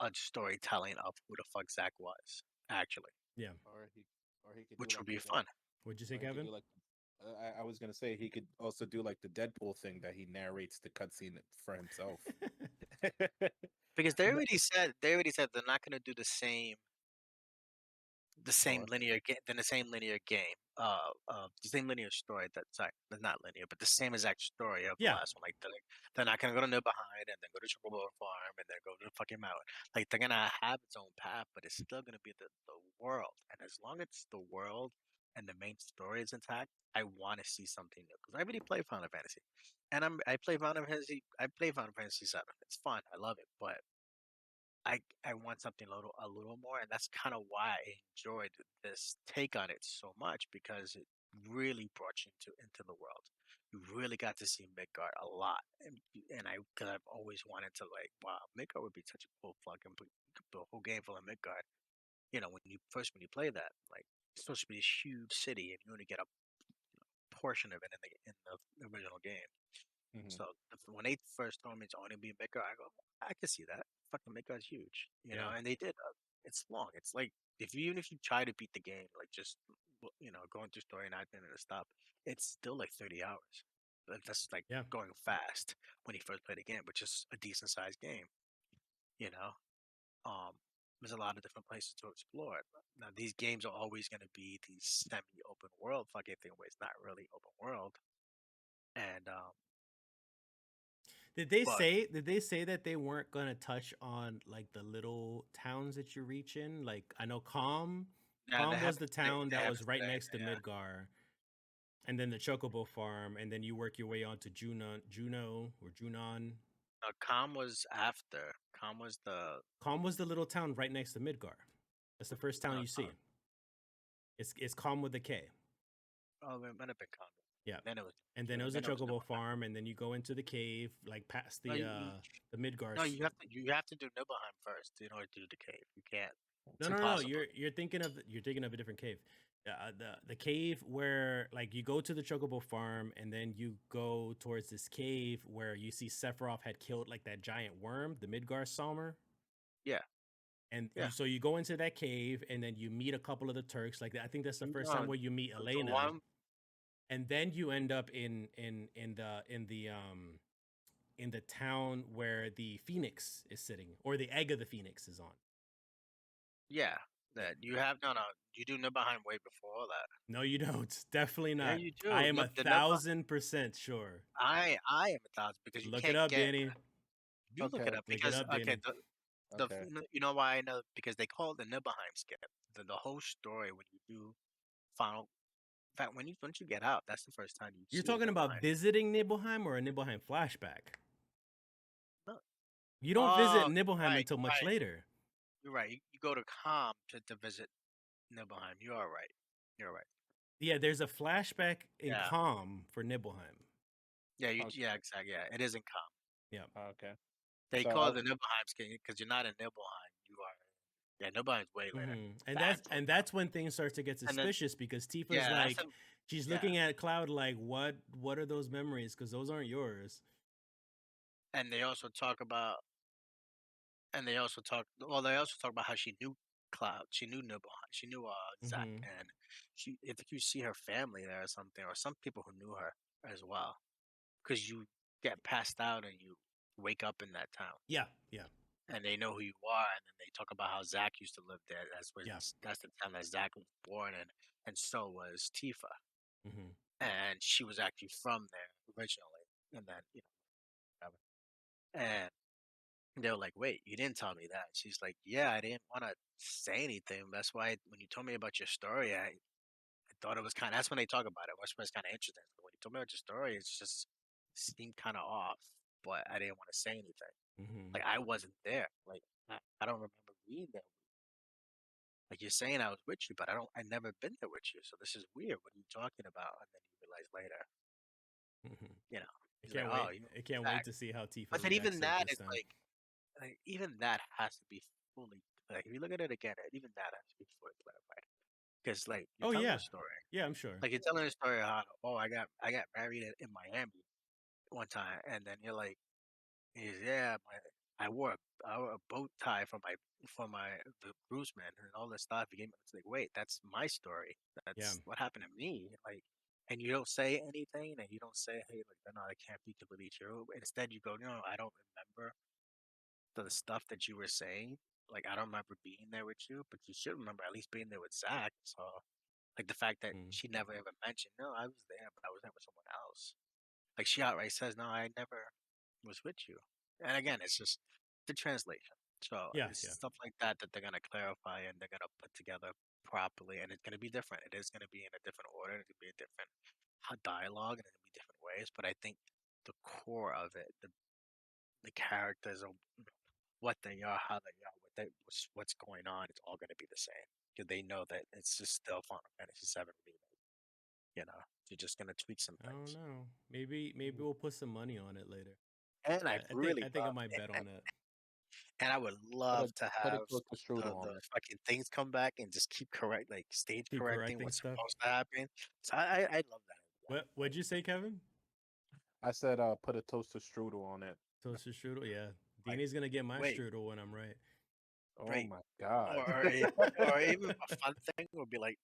a storytelling of who the fuck Zack was actually, Yeah. Or he could do which like would the be dead, fun. What'd you say, or he could Kevin? do like I was gonna say he could also do like the Deadpool thing that he narrates the cutscene for himself. Because No, they already said they're not gonna do the same story. linear game, the same linear story. That's not linear, but the same exact story of the Yeah. last one. Like they're not gonna go to Nibelheim and then go to Chocobo Farm and then go to the fucking mountain. Like they're gonna have its own path, but it's still gonna be the world. And as long as the world and the main story is intact, I want to see something new. Because I really play Final Fantasy, and I play Final Fantasy. I play Final Fantasy 7. It's fun. I love it, but I want something a little more, and that's kind of why I enjoyed this take on it so much because it really brought you into the world. You really got to see Midgard a lot, and because I've always wanted to like, wow, Midgard would be such a cool fucking you could build a whole game full of Midgard. You know, when you play that, like it's supposed to be this huge city, and you only get a portion of it in the original game. Hmm. So when they first told me it's only be Midgard, I go, I can see that. Fucking Midgard's huge, you know. Yeah. And they did. It's long. It's like even if you try to beat the game, like just going through story and not doing it to stop, it's still like 30 hours. That's like Yeah. going fast when you first play the game, which is a decent sized game, you know. There's a lot of different places to explore. Now these games are always going to be these semi-open world fucking thing where it's not really open world, and but Did they say that they weren't gonna touch on like the little towns that you reach in? Like I know yeah, Calm was the town they that haven't was right said next to anything. Yeah. Midgar, and then the Chocobo farm, and then you work your way on to Juno or Junon. Calm was after. Calm was the Calm was the little town right next to Midgar. That's the first town no. you see. It's Calm with a K. Oh, it might have been Calm. Yeah. Then it was. And then it was the Then it was Chocobo Nibelheim. farm, and then you go into the cave, like past No, the Midgar. no, you have to do Nibelheim first in order to do the cave. You can't. No, It's no, no. impossible. You're thinking of a different cave. The cave where like you go to the Chocobo farm and then you go towards this cave where you see Sephiroth had killed like that giant worm, the Midgar Salmer. Yeah, And yeah. you go into that cave and then you meet a couple of the Turks. Like I think that's the first time No, where you meet the Elena, one. and then you end up in the town where the Phoenix is sitting, or the egg of the Phoenix is on. Yeah, that you have. No, no. You do Nibelheim way before that. No, you don't. Definitely Yeah, not. you I do. am No, the Nibelheim. 1,000% sure. I am 1,000 because you Look it can't up, get. Danny. You look it Okay, up Look it because up, okay, Danny. okay. you know why I know because they call it the Nibelheim skip. The whole story when you do final. In fact, once you get out, that's the first time you You're see talking about Nibelheim. visiting Nibelheim or a Nibelheim flashback? No. You don't visit Oh, Nibelheim right, until much right. later. You're right. You go to Com to visit Nibelheim. You are right. You're right. Yeah, there's a flashback in Yeah. Calm for Nibelheim. Okay. Yeah, exactly. Yeah, it is in Com. Yeah. Okay. They So call it the Nibelheim skin because you're not in Nibelheim. You are. Yeah, Nibelheim's way later. That's way later. That's when things start to get And then suspicious because Tifa's yeah, like, she's yeah, looking at Cloud like, what are those memories? Because those aren't yours. and they also talk about they also talk about how she knew Cloud. She knew Nibelheim. She knew Zack, Hmm. and if you see her family there or something, or some people who knew her as well, because you get passed out and you wake up in that town. Yeah, yeah, And they know who you are, and then they talk about how Zach used to live there. yeah. That's the town that Zach was born in, and so was Tifa, Hmm. and she was actually from there originally, and then whatever. And they were like, "Wait, you didn't tell me that." She's like, "Yeah, I didn't want to say anything. That's why when you told me about your story, I thought it was kind of." That's when they talk about it, which was kind of interesting. When you told me about your story, it's just seemed kind of off, but I didn't want to say anything. Hmm. Like I wasn't there. Like I don't remember being there. Like you're saying I was with you, but I never been there with you. So this is weird. What are you talking about? And then you realize later, Hmm. you know, I he's like, can't oh, wait. you know, I can't wait Zach. to see how Tifa But then reacts even at that this is time. like even that has to be fully like if you look at it again, even that has to be fully clarified. Because like you're Oh telling yeah, a story, yeah, I'm sure. like you're telling a story of how I got married in Miami one time, and then you're like, yeah, I wore a bow tie for the groomsmen and all this stuff. He gave me, it's like, wait, that's my story. Yeah. That's what happened to me. Like, and you don't say anything, and you don't say, hey, like, no, I can't be completely true. Instead, you go, no, I don't remember the stuff that you were saying. Like, I don't remember being there with you, but you should remember at least being there with Zach. So, like, the fact that Mm. she never ever mentioned, no, I was there, but I was there with someone else. Like, she outright says, no, I never was with you. And again, it's just the translation. So Yeah. it's Yeah. stuff like that that they're gonna clarify and they're gonna put together properly, and it's gonna be different. It is gonna be in a different order. It's gonna be a different dialogue, and it's gonna be different ways. But I think the core of it, the characters, of what they are, how they are, what's going on, it's all gonna be the same because they know that it's just still Final Fantasy VII remake. You know, you're just gonna tweak some I don't things. know. Maybe we'll put some money on it later. And I I think really I think I love, might bet on that. and I would Put a love to put a have toaster strudel the on it. fucking things come back and just keep like stage Keep correcting correcting what's stuff. supposed to happen. So I love that. What'd you say, Kevin? I said put a toaster strudel on it. Toaster strudel. Yeah. Like, Dini's gonna get my wait, strudel when I'm right. Oh wait, my god. or even a fun thing would be like,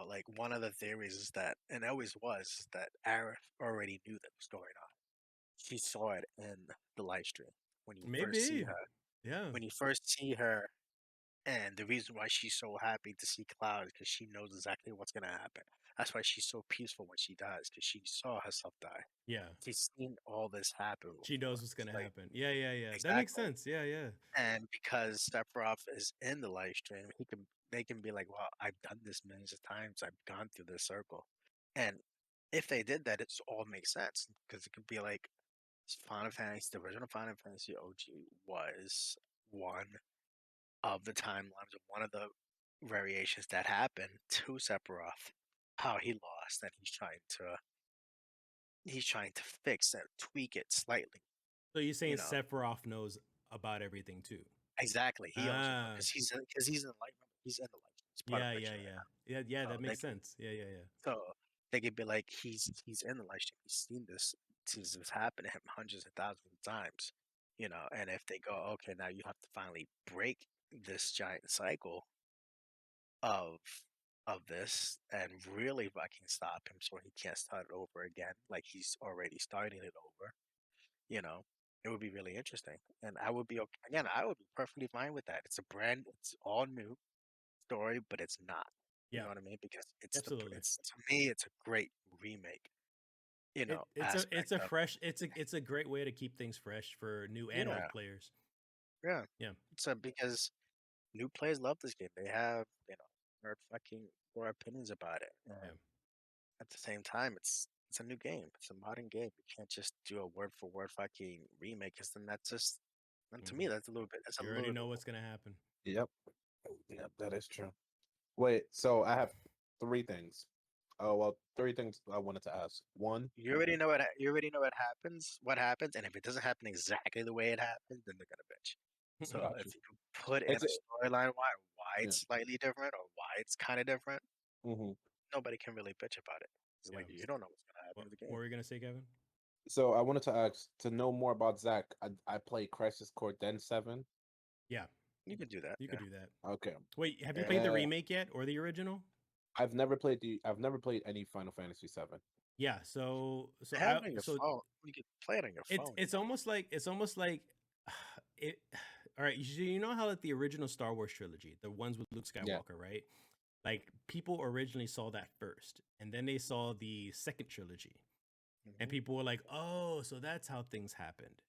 like one of the theories is that, and it always was, is that Aerith already knew that was going on. She saw it in the live stream when you first see Maybe. her. Yeah. When you first see her, and the reason why she's so happy to see Cloud is because she knows exactly what's gonna happen. That's why she's so peaceful when she dies, because she saw herself die. Yeah. She's seen all this happen She before. knows what's It's gonna like, happen. Yeah. Yeah. Yeah. That makes exactly. sense. Yeah. Yeah. And because Sephiroth is in the live stream, they can be like, "Well, I've done this millions of times. I've gone through this circle." And if they did that, it's all makes sense because it could be like Final Fantasy, the original Final Fantasy OG was one of the timelines of one of the variations that happened to Sephiroth, how he lost, and he's trying to fix and tweak it slightly. So you're saying You know, Sephiroth knows about everything too? exactly. He also knows Ah. because he's in the light. He's in the light. He's part of Yeah. the Yeah. picture right Yeah. now. Yeah. Yeah. So That makes sense. Yeah. Yeah. Yeah. they could be like he's in the light stream. He's seen this happen to him hundreds of thousands of times. And if they go, okay, now you have to finally break this giant cycle of this and really fucking stop him so he can't start it over again like he's already starting it over, you know, it would be really interesting. And I would be okay. Again, I would be perfectly fine with that. It's all new story, but it's not. You Yeah. know what I mean? Because Absolutely. it's to me, it's a great remake, It's aspect a of fresh it's a great way to keep things fresh for new it. and Yeah, old players. yeah. Yeah. So because new players love this game. They have, their fucking their opinions about it. Yeah. And at the same time, it's a new game. It's a modern game. You can't just do a word for word fucking remake, because then that's just, and to me, Hmm. that's a little bit. That's a You already little know bit. what's gonna happen. Yep. Yep, that is true. Wait, so I have three things. Oh well, three things I wanted to ask. One, You already know what happens. What happens, and if it doesn't happen exactly the way it happened, then they're gonna bitch. So got if you. you can put in It's a storyline why yeah. it's slightly different or why it's kind of different, hmm nobody can really bitch about it. It's Yeah. like you don't know what's gonna happen What in the what game. were you gonna say, Kevin? So I wanted to ask to know more about Zach. I played Crisis Core Den 7. Yeah. You can do that. You Yeah. could do that. Okay. Wait, have you played the Uh, remake yet or the original? I've never played any Final Fantasy 7. Yeah, so Have I it on your so phone. You can play it on your phone. it's almost like it all right, you know how like the original Star Wars trilogy, the ones with Luke Yeah. Skywalker, right? Like people originally saw that first, and then they saw the second trilogy, and Mhm. people were like, "Oh, so that's how things happened."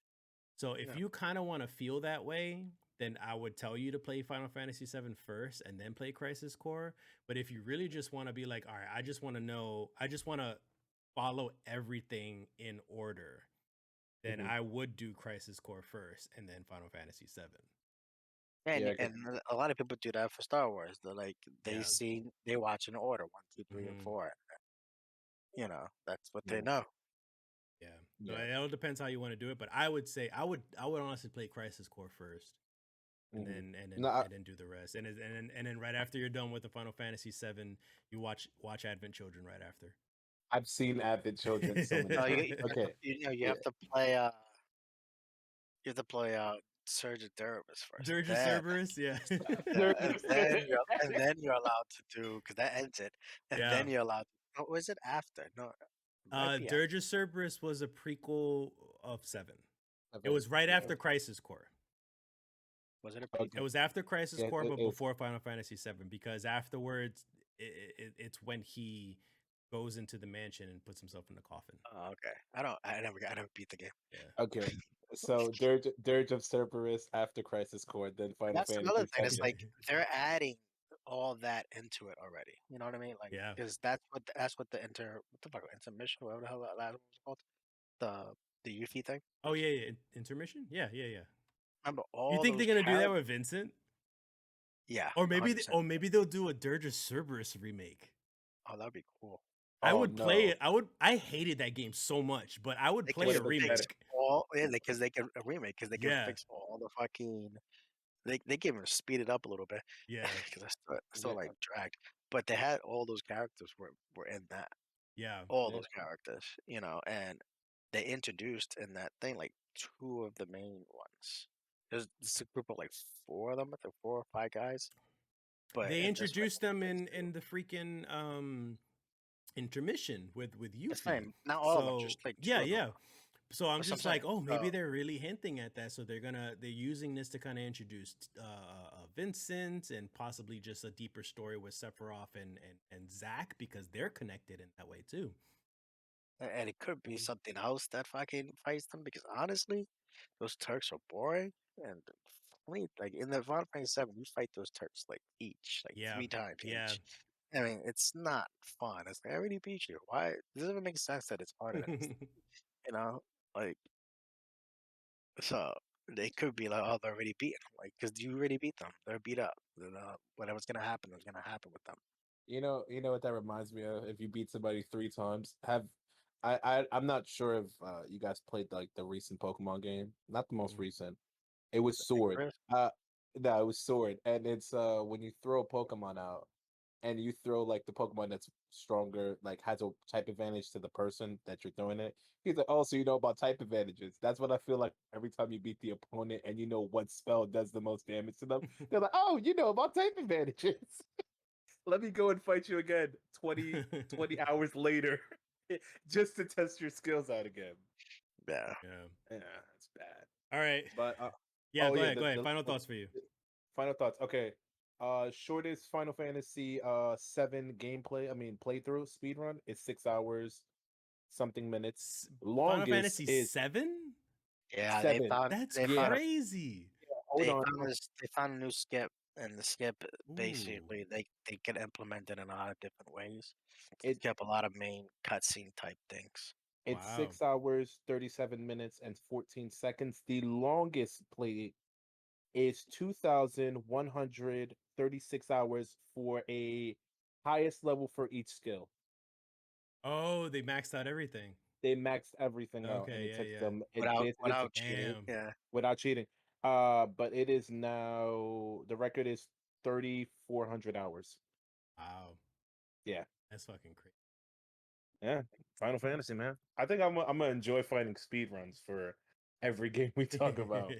So if Yeah. you kind of want to feel that way, then I would tell you to play Final Fantasy VII first and then play Crisis Core. But if you really just want to be like, all right, I just want to know, I just want to follow everything in order, then hmm I would do Crisis Core first and then Final Fantasy VII. And Yeah. a lot of people do that for Star Wars. They're like Yeah. they watch in order 1, 2, 3, and Hmm. 4. That's what they Yeah. know. Yeah. So Yeah. it all depends how you want to do it. But I would say I would honestly play Crisis Core first. And hmm then and then No, and then do the rest, and then right after you're done with the Final Fantasy VII, you watch Advent Children right after. I've seen Avid Children so many No, times. Okay. you Yeah. have to play You have to play Surge of Deribus first. Dirge Then, Cerberus, yeah. and then you're allowed to do because that ends it, and Yeah. then you're allowed. Oh, was it after? No, it might be after. Dirge Cerberus was a prequel of 7. It was right Yeah. after Crisis Core. Was it a Okay. prequel? It was after Crisis Yeah, Core, it but was- before Final Fantasy 7, because afterwards, it's when he goes into the mansion and puts himself in the coffin. Oh, okay. I never beat the game. Yeah. Okay. So Dirge of Cerberus after Crisis Core, then Final That's Fantasy another thing. It's 7. like they're adding all that into it already. You know what I mean? Like, Yeah. because that's what the intermission, whatever the hell that last one was called, the Yuffie thing. Oh yeah. Intermission. Yeah. Remember You all think those they're gonna do that characters? with Vincent? Yeah, Or maybe, 100%. maybe they'll do a Dirge of Cerberus remake. Oh, that'd be cool. I Oh, would play no. it. I hated that game so much, but I would They play can a Would've been remake. better. fix all because they can a remake because they can Yeah. fix all the fucking. They can even speed it up a little bit. Yeah. Because I still Yeah. like dragged, but they had all those characters were in that. Yeah. All Yeah. those characters, and they introduced in that thing like 2 of the main ones. There's a group of like 4 of them, I think 4 or 5 guys. But They in this one, introduced them it's in the freaking intermission with it's Yuffie. fine. Not all of them, just like 2 of them. yeah. So I'm That's what just I'm like, saying. oh, maybe So- they're really hinting at that. So they're using this to kind of introduce Vincent and possibly just a deeper story with Sephiroth and Zack, because they're connected in that way too. And it could be something else that fucking fights them because honestly, those Turks are boring and funny. Like in the Final Fantasy 7, you fight those Turks like each, like Yeah. 3 times Yeah. each. I mean, it's not fun. It's like I already beat you. Why? It doesn't even make sense that it's harder than it's, you know, like so they could be like, oh, they're already beaten, like because you already beat them. They're beat up. Then, whatever's gonna happen is gonna happen with them. You know what that reminds me of? If you beat somebody 3 times, I'm not sure if you guys played like the recent Pokemon game, not the most Mhm. recent. It was The Sword. Icarus? No, it was Sword, and it's when you throw a Pokemon out, and you throw like the Pokemon that's stronger, like has a type advantage to the person that you're throwing it. He's like, oh, so you know about type advantages. That's what I feel like every time you beat the opponent and you know what spell does the most damage to them. They're like, oh, you know about type advantages. Let me go and fight you again 20 hours later just to test your skills out again. Yeah. Yeah. Yeah, it's bad. All right. But Yeah. oh Go yeah, ahead. Go ahead. Final thoughts for you. Final thoughts. Okay. Shortest Final Fantasy 7 gameplay, I mean playthrough speedrun is 6 hours something minutes. Final Longest Fantasy is 7? Yeah, 7. That's they Yeah. found crazy. Hold on. they found a new skip, and the skip Ooh. basically they can implement it in a lot of different ways. It Skip a lot of main cutscene type things. it's Wow. 6 hours 37 minutes and 14 seconds. The longest play is 2,136 hours for a highest level for each skill. Oh, they maxed out everything. They maxed everything out, and Okay, it took yeah. them. Without cheating. Damn. Yeah. Without cheating. But it is now the record is 3,400 hours. Wow. Yeah, That's fucking crazy. yeah. Final Fantasy, man. I think I'm gonna enjoy finding speed runs for every game we talk about.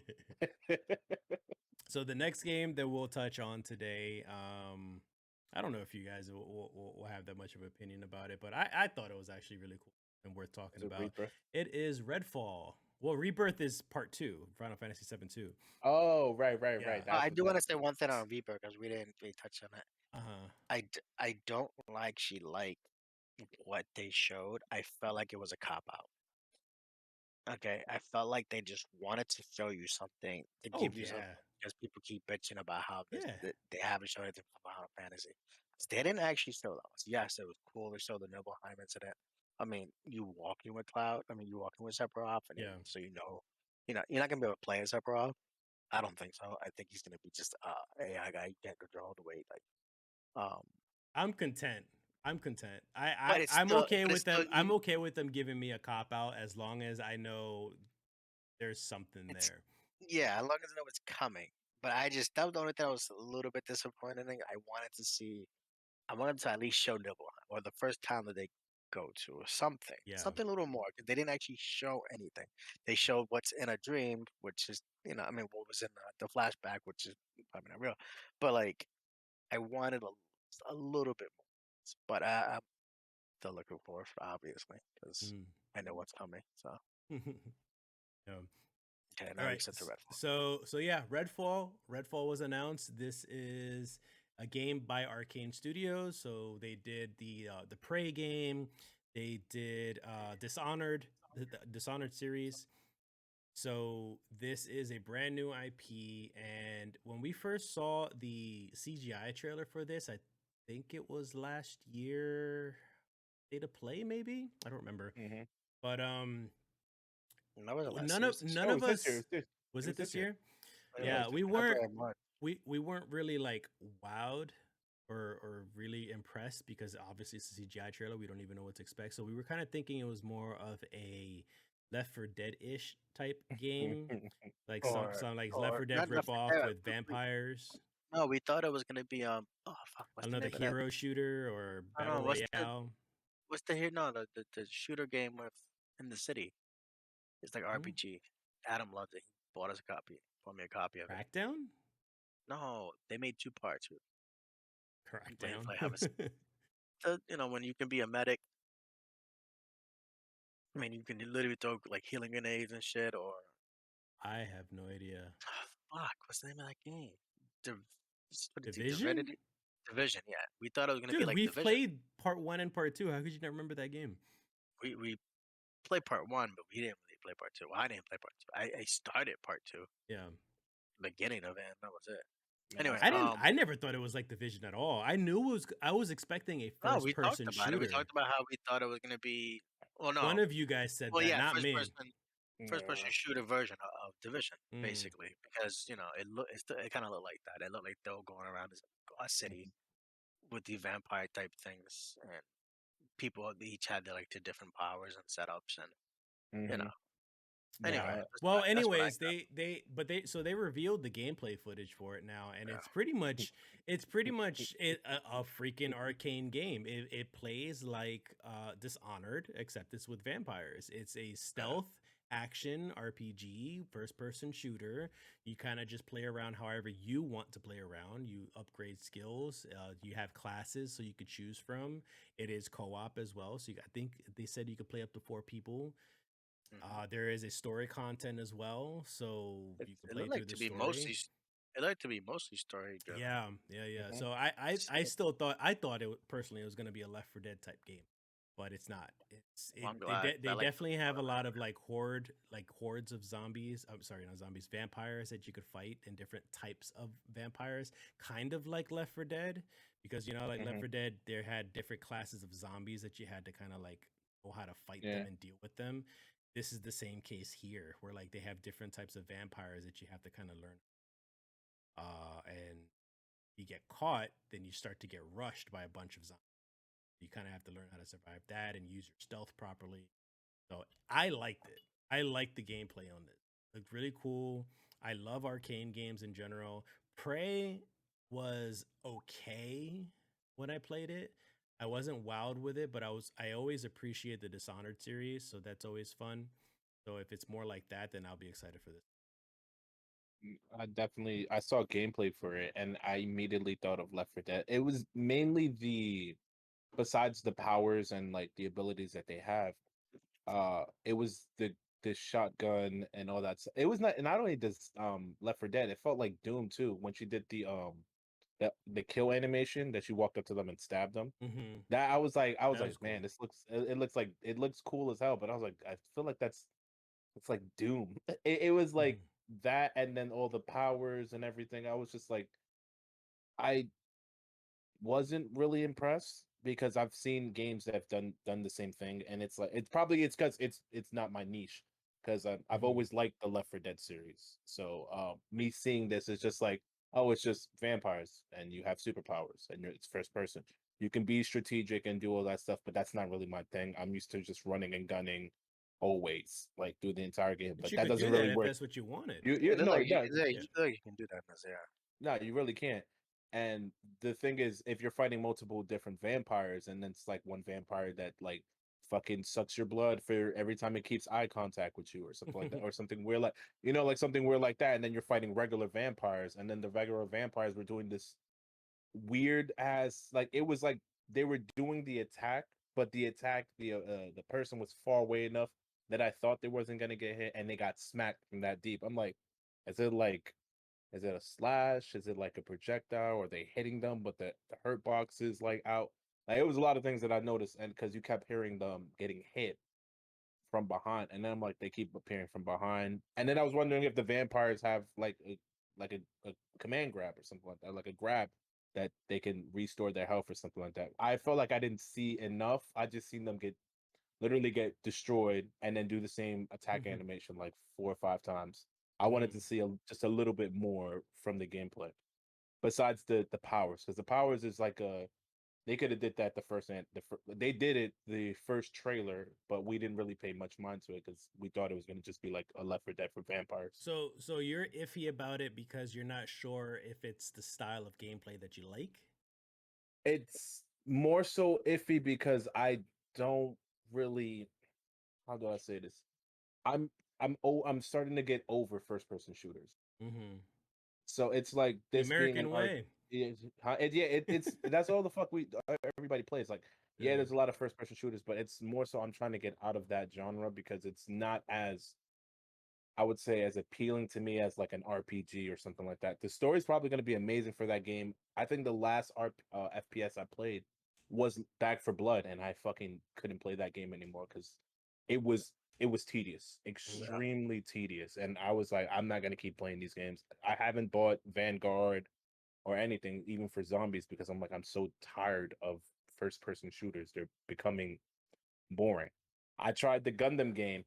So the next game that we'll touch on today, I don't know if you guys will have that much of an opinion about it, but I thought it was actually really cool and worth talking Is it about. Rebirth? It is Redfall. Well, Rebirth is part 2, Final Fantasy 7 2. Oh, right. Yeah. That's I what do that want to is. say one thing on Reaper because we didn't really touch on it. Uh-huh. I don't like she liked what they showed. I felt like it was a cop out. Okay, I felt like they just wanted to show you something to Oh, give you yeah. something because people keep bitching about how Yeah. they haven't shown anything from Final Fantasy. They didn't actually show those. Yes, it was cool to show the Nibelheim incident. I mean, you walking with Cloud. I mean, you walking with Sephiroth, and Yeah. so you're not gonna be able to play as Sephiroth. I don't think so. I think he's gonna be just AI guy. You can't control the weight. Um, I'm content. but it's I'm still, okay but with it's still them. I'm okay with them giving me a cop out as long as I know there's something It's there. yeah, as long as I know it's coming. But that was the only thing I was a little bit disappointed in. I wanted to at least show Nibelheim, or the first time that they go to or something. Yeah. Something a little more. 'Cause they didn't actually show anything. They showed what's in a dream, which is, I mean, what was in the flashback, which is probably not real. But like, I wanted a little bit more. But I'm still looking forward, obviously, because Mm. I know what's coming. So, Yeah. okay, All now you right. said the Redfall. So yeah, Redfall was announced. This is a game by Arcane Studios. So they did the Prey game. They did Dishonored, the Dishonored series. So this is a brand new IP, and when we first saw the CGI trailer for this, I think it was last year, State of Play, maybe I don't remember, Mm-hmm. but That was the last none year. of This none No, it of was this year. us was It it was this this year. year? It Yeah. Yeah, was we weren't February, March. we weren't really like wowed or really impressed because obviously it's a CGI trailer. We don't even know what to expect. So we were kind of thinking it was more of a Left 4 Dead-ish type game, like Or some like Left or 4 Dead not Left 4 ripoff Dead. with vampires. No, we thought it was gonna be oh fuck, what's the Another name of that? hero shooter or I don't battle know, royale. what's the here? No, the shooter game with in the city. It's like Hmm? RPG. Adam loved it. He bought us a copy. Bought me a copy of it. Crackdown? No, they made two parts. Waiting Crackdown. for have when you can be a medic. I mean, you can literally throw like healing grenades and shit. Or I have no idea. fuck, what's the name of that game? Div- what is it? Division? Divinity. Division. Yeah, we thought it was gonna be Dude, like we've Division. played part 1 and part 2. How could you not remember that game? We played part one, but we didn't really play part two. Well, I didn't play part two. I started part two, Yeah. beginning of it, and that was it. Man, Anyway, I never thought it was like Division at all. I was expecting a no, first we talked person about it. We shooter. talked about how we thought it was gonna be. Well, One no, of you guys said well, that, yeah, not me. first person shooter version of Division, Mm. basically, because it kind of looked like that. It looked like they were going around a city with the vampire type things, and people each had their different powers and setups, and you Mm-hmm. know. Anyway, Yeah. Yeah. Well, that's what I anyways, got. they revealed the gameplay footage for it now, and Yeah, it's pretty much a freaking Arcane game. It plays like Dishonored, except it's with vampires. It's a yeah, stealth action RPG, first person shooter. You kind of just play around however you want to play around. You upgrade skills. You have classes so you could choose from. It is co-op as well. So I think they said you could play up to 4 people. hmm There is a story content as well, so you can it play looked through like the to be story. it looked to be mostly story driven. Yeah. Mm-hmm. So I So, still thought personally it was going to be a Left 4 Dead type game, but it's not. well, I'm glad 'cause I They like definitely have a lot of like hordes of zombies. I'm sorry, not zombies, vampires that you could fight and different types of vampires, kind of like Left 4 Dead, because like Left Mm-hmm. 4 Dead, there had different classes of zombies that you had to kind of like know how to fight them Yeah. and deal with them. This is the same case here, where like they have different types of vampires that you have to kind of learn. And you get caught, then you start to get rushed by a bunch of zombies. You kind of have to learn how to survive that and use your stealth properly. So I liked it. I liked the gameplay on this. It looked really cool. I love arcane games in general. Prey was okay when I played it. I wasn't wowed with it, but I always appreciate the Dishonored series, so that's always fun. So if it's more like that, then I'll be excited for this. I saw gameplay for it and I immediately thought of Left 4 Dead. It was mainly besides the powers and like the abilities that they have, it was the shotgun and all that. It was not only this Left 4 Dead, it felt like Doom too when she did the kill animation that she walked up to them and stabbed them. Mm-hmm. That I was That like, was man, cool. it looks cool as hell, but I was like, I feel like it's like Doom. It was like Mm-hmm. that, and then all the powers and everything. I was just like, I wasn't really impressed because I've seen games that have done the same thing, and it's like it's because it's not my niche because I've Mm-hmm. always liked the Left 4 Dead series. So me seeing this is just like, oh, it's just vampires and you have superpowers and it's first person. You can be strategic and do all that stuff, but that's not really my thing. I'm used to just running and gunning always, like through the entire game. But But you that could doesn't do that really if work. that's what you wanted. You no, no, Yeah. you look like you can do that in this, yeah. no, you really can't. And the thing is, if you're fighting multiple different vampires, and then it's like one vampire that like fucking sucks your blood for every time it keeps eye contact with you or something like that, or something weird like like something weird like that. And then you're fighting regular vampires, and then the regular vampires were doing this weird ass like it was like they were doing the attack, but the person was far away enough that I thought they wasn't gonna get hit, and they got smacked from that deep. I'm like, is it like is it a slash? Is it like a projectile? Or are they hitting them, but the hurt box is like out? Like it was a lot of things that I noticed, and because you kept hearing them getting hit from behind, and then I'm like, they keep appearing from behind, and then I was wondering if the vampires have like a command grab or something like that, like a grab that they can restore their health or something like that. I felt like I didn't see enough. I just seen them literally get destroyed and then do the same attack animation like 4 or 5 times. I wanted to see just a little bit more from the gameplay besides the powers, because the powers is like they could have did that they did it the first trailer, but we didn't really pay much mind to it because we thought it was going to just be like a Left 4 Dead for vampires. So you're iffy about it because you're not sure if it's the style of gameplay that you like? It's more so iffy because I don't really, how do I say this? I'm I'm starting to get over first person shooters. Mm-hmm. So it's like The this being an American art. way. It's that's all the fuck everybody plays. Like, yeah, there's a lot of first person shooters, but it's more so I'm trying to get out of that genre because it's not as, I would say, as appealing to me as like an RPG or something like that. The story's probably going to be amazing for that game. I think the last FPS I played was Back for Blood, and I fucking couldn't play that game anymore because it was it was tedious, Yeah. extremely tedious, and I was like, I'm not going to keep playing these games. I haven't bought Vanguard or anything, even for zombies, because I'm like, I'm so tired of first person shooters. They're becoming boring. I tried the Gundam game.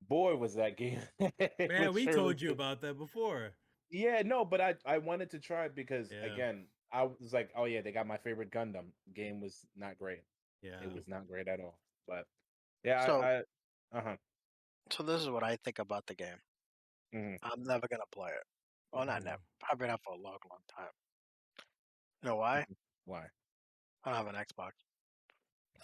Boy, was that game. It Man, was we surely told you good. about that before. Yeah, no, but I wanted to try it because Yeah. again, I was like, oh yeah, they got my favorite Gundam. Game was not great. Yeah. It was not great at all. But yeah, So, uh-huh. so this is what I think about the game. Hmm. I'm never gonna play it. Well, not never. Probably not for a long, long time. You know why? Why? I don't have an Xbox.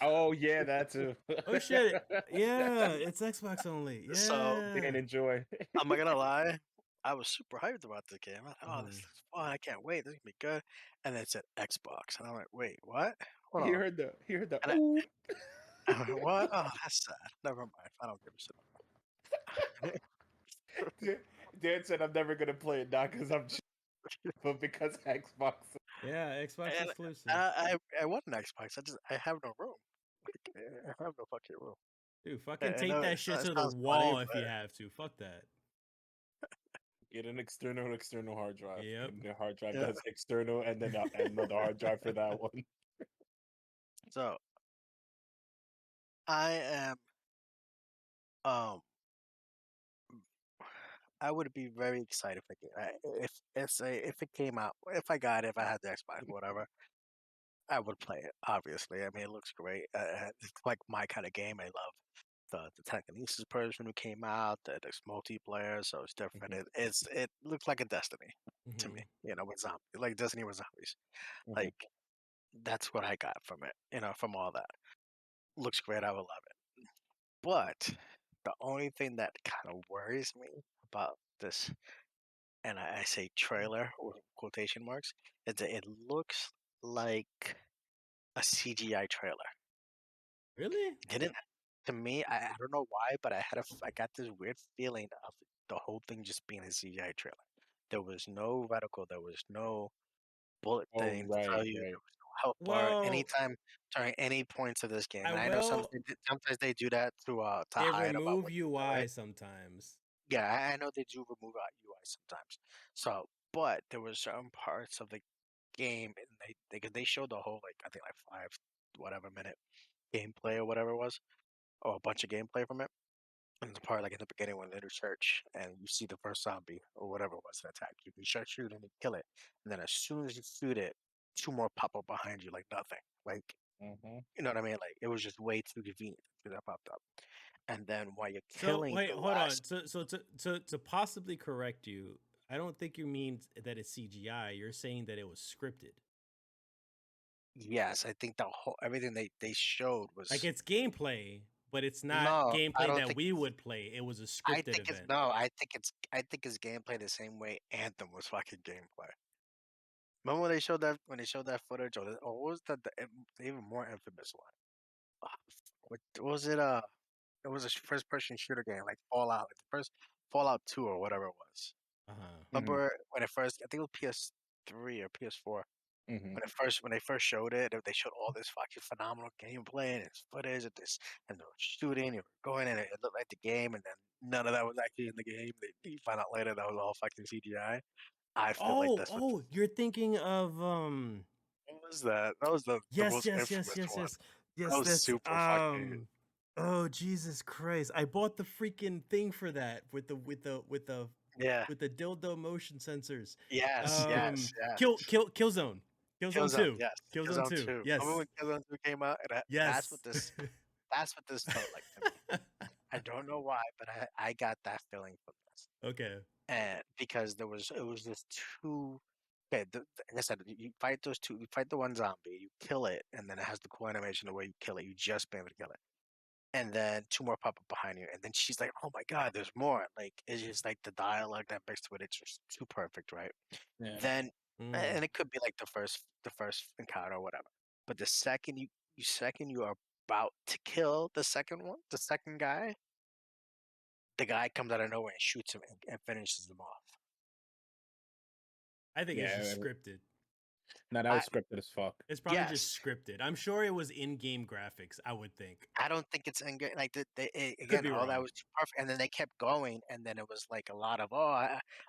Oh yeah, that too. Oh shit. Yeah, it's Xbox only. So Yeah. Didn't enjoy. I'm not gonna lie. I was super hyped about the game. I thought, oh, this looks fun. I can't wait. This is gonna be good. And then it said Xbox, and I'm like, wait, what? Hold He on. heard the And ooh. I went, what? Oh, that's sad. Never mind. I don't give a shit. Dan Dan said, I'm never gonna play it, not because I'm cheap, but because Xbox. Yeah, Xbox And exclusive. I want an Xbox. I have no room. Like, I have no fucking room. Dude, fucking I take know that shit it to the sounds funny, wall if but you have to. Fuck that. Get an external hard drive, Yep. and the hard drive yeah. does external, and then another hard drive for that one. So I am um I would be very excited if it came out, if I got it, if I had the Xbox, whatever, I would play it. Obviously, I mean, it looks great. It's like my kind of game. I love the telekinesis person who came out. There's multiplayer, so it's different. Mhm, It looks like a Destiny to me. Mm-hmm. You know, with zombies, like Destiny with zombies. mhm, Like that's what I got from it. You know, from all that. Looks great. I would love it. But the only thing that kind of worries me about this, and I say trailer or quotation marks, is that it looks like a CGI trailer. Really? It didn't to me. I don't know why, but I got this weird feeling of the whole thing just being a CGI trailer. There was no reticle. There was no bullet Oh, thing to tell right, you. There right. was no health bar Well, anytime during any points of this game. I And I know will. sometimes they do that to They hide about remove what you're doing. UI sometimes. Yeah, I know they do remove UI sometimes. So, but there was certain parts of the game, and they showed the whole like I think like 5 whatever minute gameplay or whatever it was, or a bunch of gameplay from it. And the part like in the beginning when they're in church and you see the first zombie or whatever it was that attack, you can shoot and kill it, and then as soon as you shoot it, two more pop up behind you like nothing. Like Hmm. you know what I mean? Like it was just way too convenient that popped up. And then while you're So killing wait, the hold on. last, To possibly correct you, I don't think you mean that it's CGI. You're saying that it was scripted. yes, I think the whole everything they showed Like was it's gameplay, but it's not No, I gameplay don't that think. we would play. It was a I scripted think it's event. no. I think it's gameplay the same way Anthem was fucking gameplay. Remember when they showed that footage, or what was the even more infamous one? Ah, what was it? It was a first person shooter game like Fallout, like the first Fallout 2 or whatever it was. Uh-huh. Hmm. Remember when it first? I think it was PS3 or PS4. Hmm. When they first showed it, they showed all this fucking phenomenal gameplay and its footage and this and the shooting and going and it looked like the game, and then none of that was actually in the game. You find out later that was all fucking CGI. I feel like Oh, that's what. oh, you're thinking of What was that? That was the yes, most yes, yes, infamous yes, one. yes. That Yes, was that's super fucking. oh Jesus Christ. I bought the freaking thing for that Yeah. with the dildo motion sensors. Yes. Yes. Yes. Killzone. Killzone Killzone. 2. Yes. Killzone Killzone 2. 2. Remember Yes. when Killzone 2 came out? And that's what Yes. this. That's what this felt like to me. I don't know why, but I got that feeling from this. Okay. And because it was just too. Okay, like I said, you fight those two. You fight the one zombie, you kill it, and then it has the cool animation the way you kill it. You just been able to kill it, and then two more pop up behind you, and then she's like, "Oh my god, there's more!" Like it's just like the dialogue that mixed with it's just too perfect, right? Yeah. Then, Mm. and it could be like the first encounter or whatever, but the second you are about to kill the second guy, the guy comes out of nowhere and shoots him and finishes him off. I think it's Yeah. just scripted. Now that I was scripted as fuck. It's probably Yes, just scripted. I'm sure it was in-game graphics, I would think. I don't think it's in good. Like Could again, be all that wrong. was too perfect, and then they kept going, and then it was like a lot of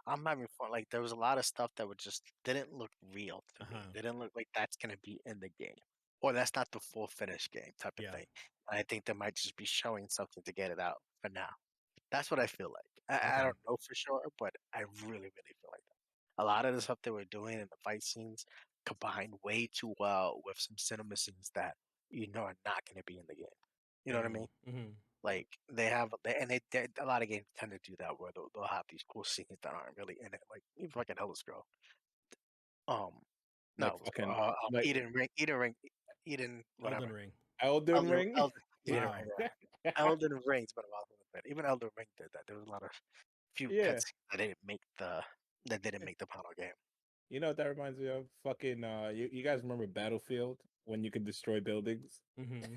I'm having fun. Like there was a lot of stuff that would just didn't look real to me. Uh-huh. They didn't look like that's gonna be in the game, or that's not the full finished game type of Yeah. thing. And I think they might just be showing something to get it out for now. That's what I feel like. I Okay. don't know for sure, but I really feel like that. A lot of the stuff they were doing in the fight scenes combined way too well with some cinema scenes that are not going to be in the game. You know what I mean? Mm-hmm. Like a lot of games tend to do that where they'll have these cool scenes that aren't really in it. Like even fucking Hello Scroll. Um, Like no, fucking like Eden, Elden whatever. Ring. Elden Ring. Eden Wow. Ring. Yeah. Elden Ring's been a while since I've been. Even Elden Ring did that. There was a lot of few Yeah. cuts that didn't make the final game. You know what that reminds me of? Fucking you guys remember Battlefield when you could destroy buildings? Mm-hmm.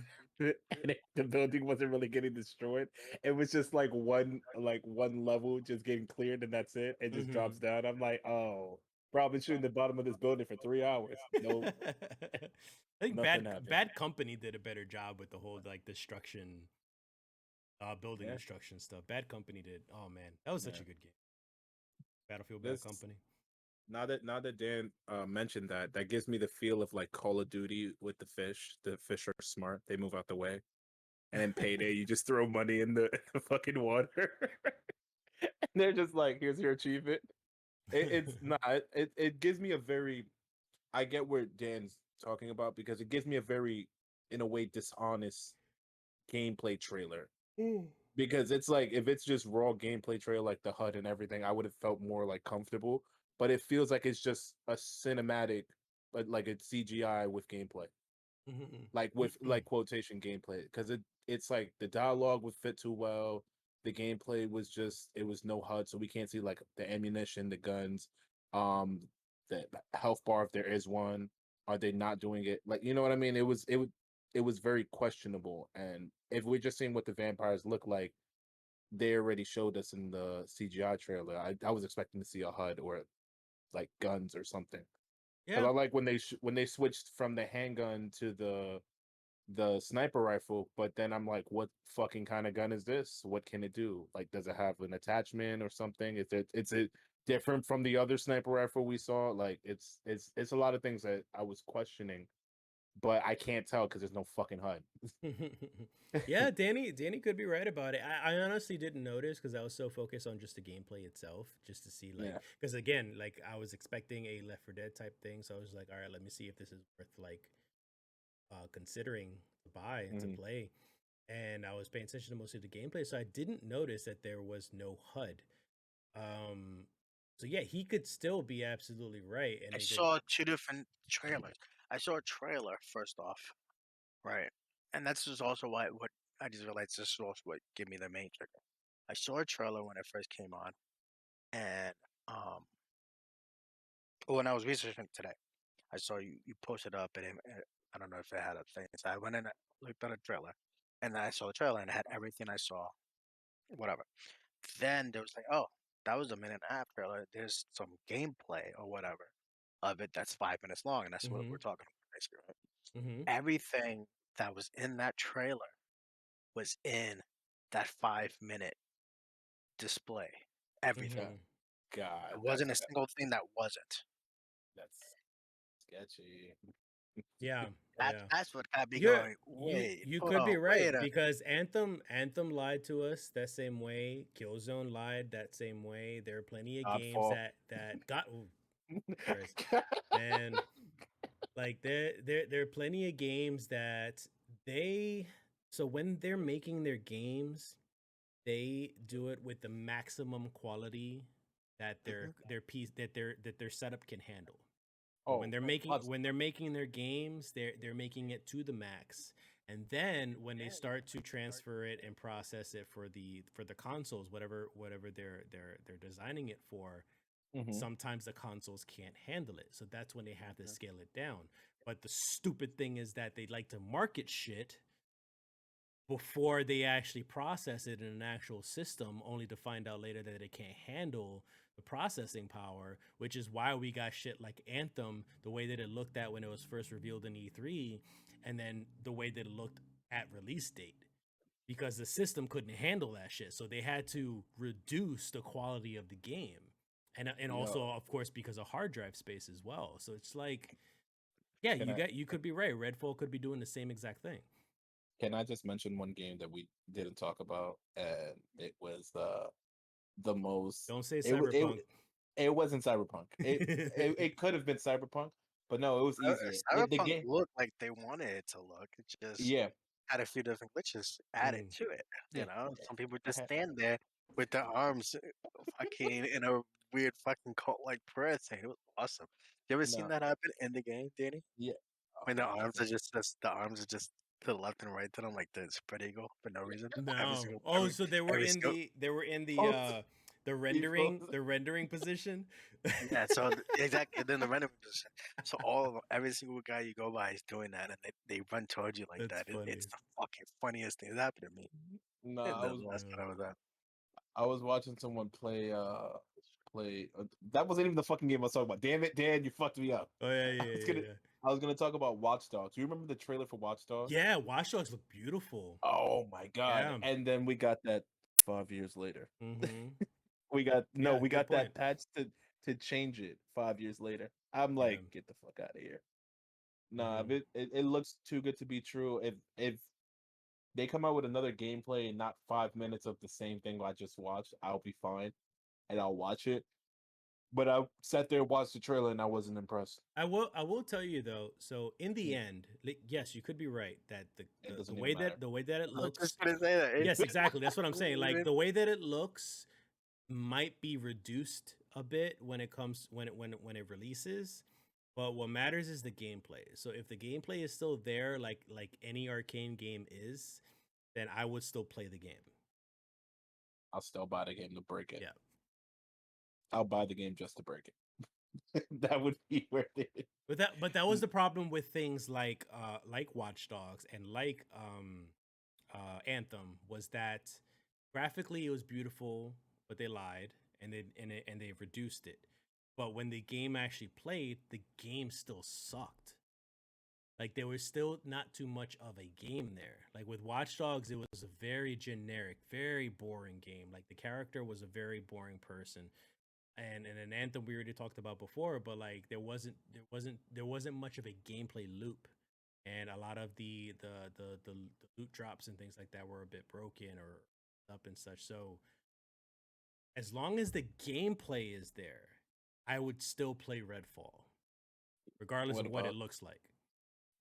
The building wasn't really getting destroyed. It was just like one level just getting cleared and that's it. It just Mm-hmm. drops down. I'm like, oh, bro, I've been shooting the bottom of this building for 3 hours. No, I think nothing happened. Bad Company did a better job with the whole like destruction, building Yeah, destruction stuff. Bad Company did. Oh man, that was such yeah. a good game. Battlefield Bad This Company. now that Dan mentioned that, that gives me the feel of like Call of Duty with the fish. The fish are smart. They move out the way. And then Payday, you just throw money in the fucking water. And they're just like, here's your achievement. It's not. It gives me a very. I get where Dan's talking about because it gives me a very, in a way, dishonest gameplay trailer. Mm. Because it's like if it's just raw gameplay trailer like the HUD and everything, I would have felt more like comfortable. But it feels like it's just a cinematic, like it's CGI with gameplay, like with like quotation gameplay, because it's like the dialogue would fit too well. The gameplay was just it was no HUD, so we can't see like the ammunition, the guns, um, the health bar if there is one. Are they not doing it? Like you know what I mean? It was very questionable. And if we're just seeing what the vampires look like, they already showed us in the CGI trailer. I was expecting to see a HUD or like guns or something. Because Yeah. I like when they switched from the handgun to the sniper rifle, but then I'm like, what fucking kind of gun is this? What can it do? Like, does it have an attachment or something? Is it different from the other sniper rifle we saw? Like, it's a lot of things that I was questioning, but I can't tell because there's no fucking HUD. Yeah, Danny could be right about it. I honestly didn't notice because I was so focused on just the gameplay itself, just to see like Yeah. because again, like I was expecting a Left 4 Dead type thing, so I was like, all right, let me see if this is worth like considering to buy and to Mhm. play. And I was paying attention to mostly the gameplay, so I didn't notice that there was no HUD. Um, so yeah, he could still be absolutely right, and I it could. saw two different trailers. I saw a trailer first off, right, and that's just also why what I just realized this was what gave me the main trigger. I saw a trailer when it first came on, and um, when I was researching today, I saw you posted up, and I don't know if it had a thing. So I went in and looked at a trailer, and then I saw the trailer, and it had everything I saw, whatever. Then there was like, oh, that was a minute and a half trailer. There's some gameplay or whatever of it that's 5 minutes long, and that's what Mm-hmm. we're talking about basically, right? Mm-hmm. Everything that was in that trailer was in that 5 minute display. Everything. Mm-hmm. God, There wasn't a single thing that wasn't. that's sketchy. Yeah. That's Yeah. that's what got me You're going. you Wait, you hold could be on, wait right a because Anthem lied to us that same way. Killzone lied that same way. There are plenty of games Godfall. that got ooh, Christ, man. Like there are plenty of games that they so when they're making their games, they do it with the maximum quality that Mhm. their piece that their setup can handle. So Oh, when they're making their games, they're making it to the max. And then when they start to transfer it and process it for the consoles, whatever they're designing it for, mm-hmm. sometimes the consoles can't handle it. So that's when they have to Mhm. scale it down. But the stupid thing is that they like to market shit before they actually process it in an actual system, only to find out later that it can't handle the processing power, which is why we got shit like Anthem, the way that it looked at when it was first revealed in E3, and then the way that it looked at release date. Because the system couldn't handle that shit. So they had to reduce the quality of the game. And also, Yo, of course, because of hard drive space as well. So it's like, yeah, can I you could be right. Redfall could be doing the same exact thing. can I just mention one game that we didn't talk about, and it was the most Don't say it wa- Cyberpunk. it wasn't Cyberpunk. It could have been Cyberpunk, but no, it was easier. The Cyberpunk game, looked like they wanted it to look. It just yeah, had a few different glitches added Mm. to it. yeah. Some people It just had, stand there with their arms fucking in a weird fucking cult like prayer thing. It was awesome. You ever seen no, that happen in the game, Danny? yeah. When Oh, the arms are just to the left and right to them like the spread eagle for no reason. Every No. single Oh, so every single they were in oh, people. the rendering position. yeah, so exactly. And then the random position. So all of them, every single guy you go by is doing that, and they run towards you like That's that. It's funny. the fucking funniest thing that happened to me. No, And then that's what I was at. I was watching someone play that wasn't even the fucking game I was talking about. Damn it, Dan, you fucked me up. Oh yeah, I yeah, was yeah, gonna yeah. I was gonna talk about Watch Dogs. Do you remember the trailer for Watch Dogs? Yeah, Watch Dogs look beautiful. Oh my god. Yeah. And then we got that 5 years later. Mm-hmm. We got no, Yeah, we good got point. that patch to change it 5 years later. I'm Yeah. like, get the fuck out of here. Nah, Mm-hmm. it looks too good to be true. If they come out with another gameplay and not 5 minutes of the same thing I just watched, I'll be fine and I'll watch it. But I sat there, watched the trailer, and I wasn't impressed. I will tell you though, so in the end, yes, you could be right that It doesn't even matter. the way that it I was just looks, gonna say that. yes, exactly. That's what I'm saying. Like Even- the way that it looks might be reduced a bit when it comes when it releases. But what matters is the gameplay. So if the gameplay is still there, like any arcane game is, then I would still play the game. I'll still buy the game to break it. Yeah. I'll buy the game just to break it. That would be worth it. But that was the problem with things like Watch Dogs and Anthem, was that graphically it was beautiful, but they lied and they reduced it. But when the game actually played, the game still sucked. Like there was still not too much of a game there. Like with Watch Dogs, it was a very generic, very boring game. Like the character was a very boring person. And an Anthem we already talked about before, but like there wasn't much of a gameplay loop. And a lot of the loot drops and things like that were a bit broken or up and such. So as long as the gameplay is there, I would still play Redfall, regardless What of what it about looks like.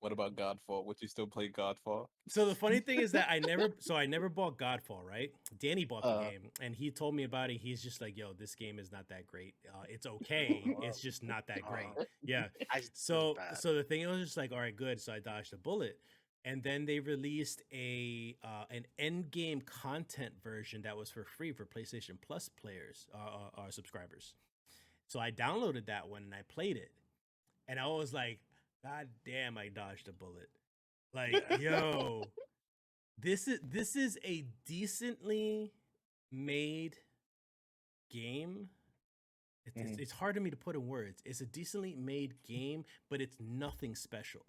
Godfall? Would you still play Godfall? So the funny thing is that I never bought Godfall, right? Danny bought the game and he told me about it. He's just like, "Yo, this game is not that great. It's okay. It's just not that great." Yeah. I it was So bad. so the thing was just like, "All right, good." So I dodged a bullet. and then they released an end game content version that was for free for PlayStation Plus players, subscribers. So I downloaded that one and I played it, and I was like, God damn, I dodged a bullet. Like, yo, this is a decently made game. It's hard to me to put in words. It's a decently made game, but it's nothing special.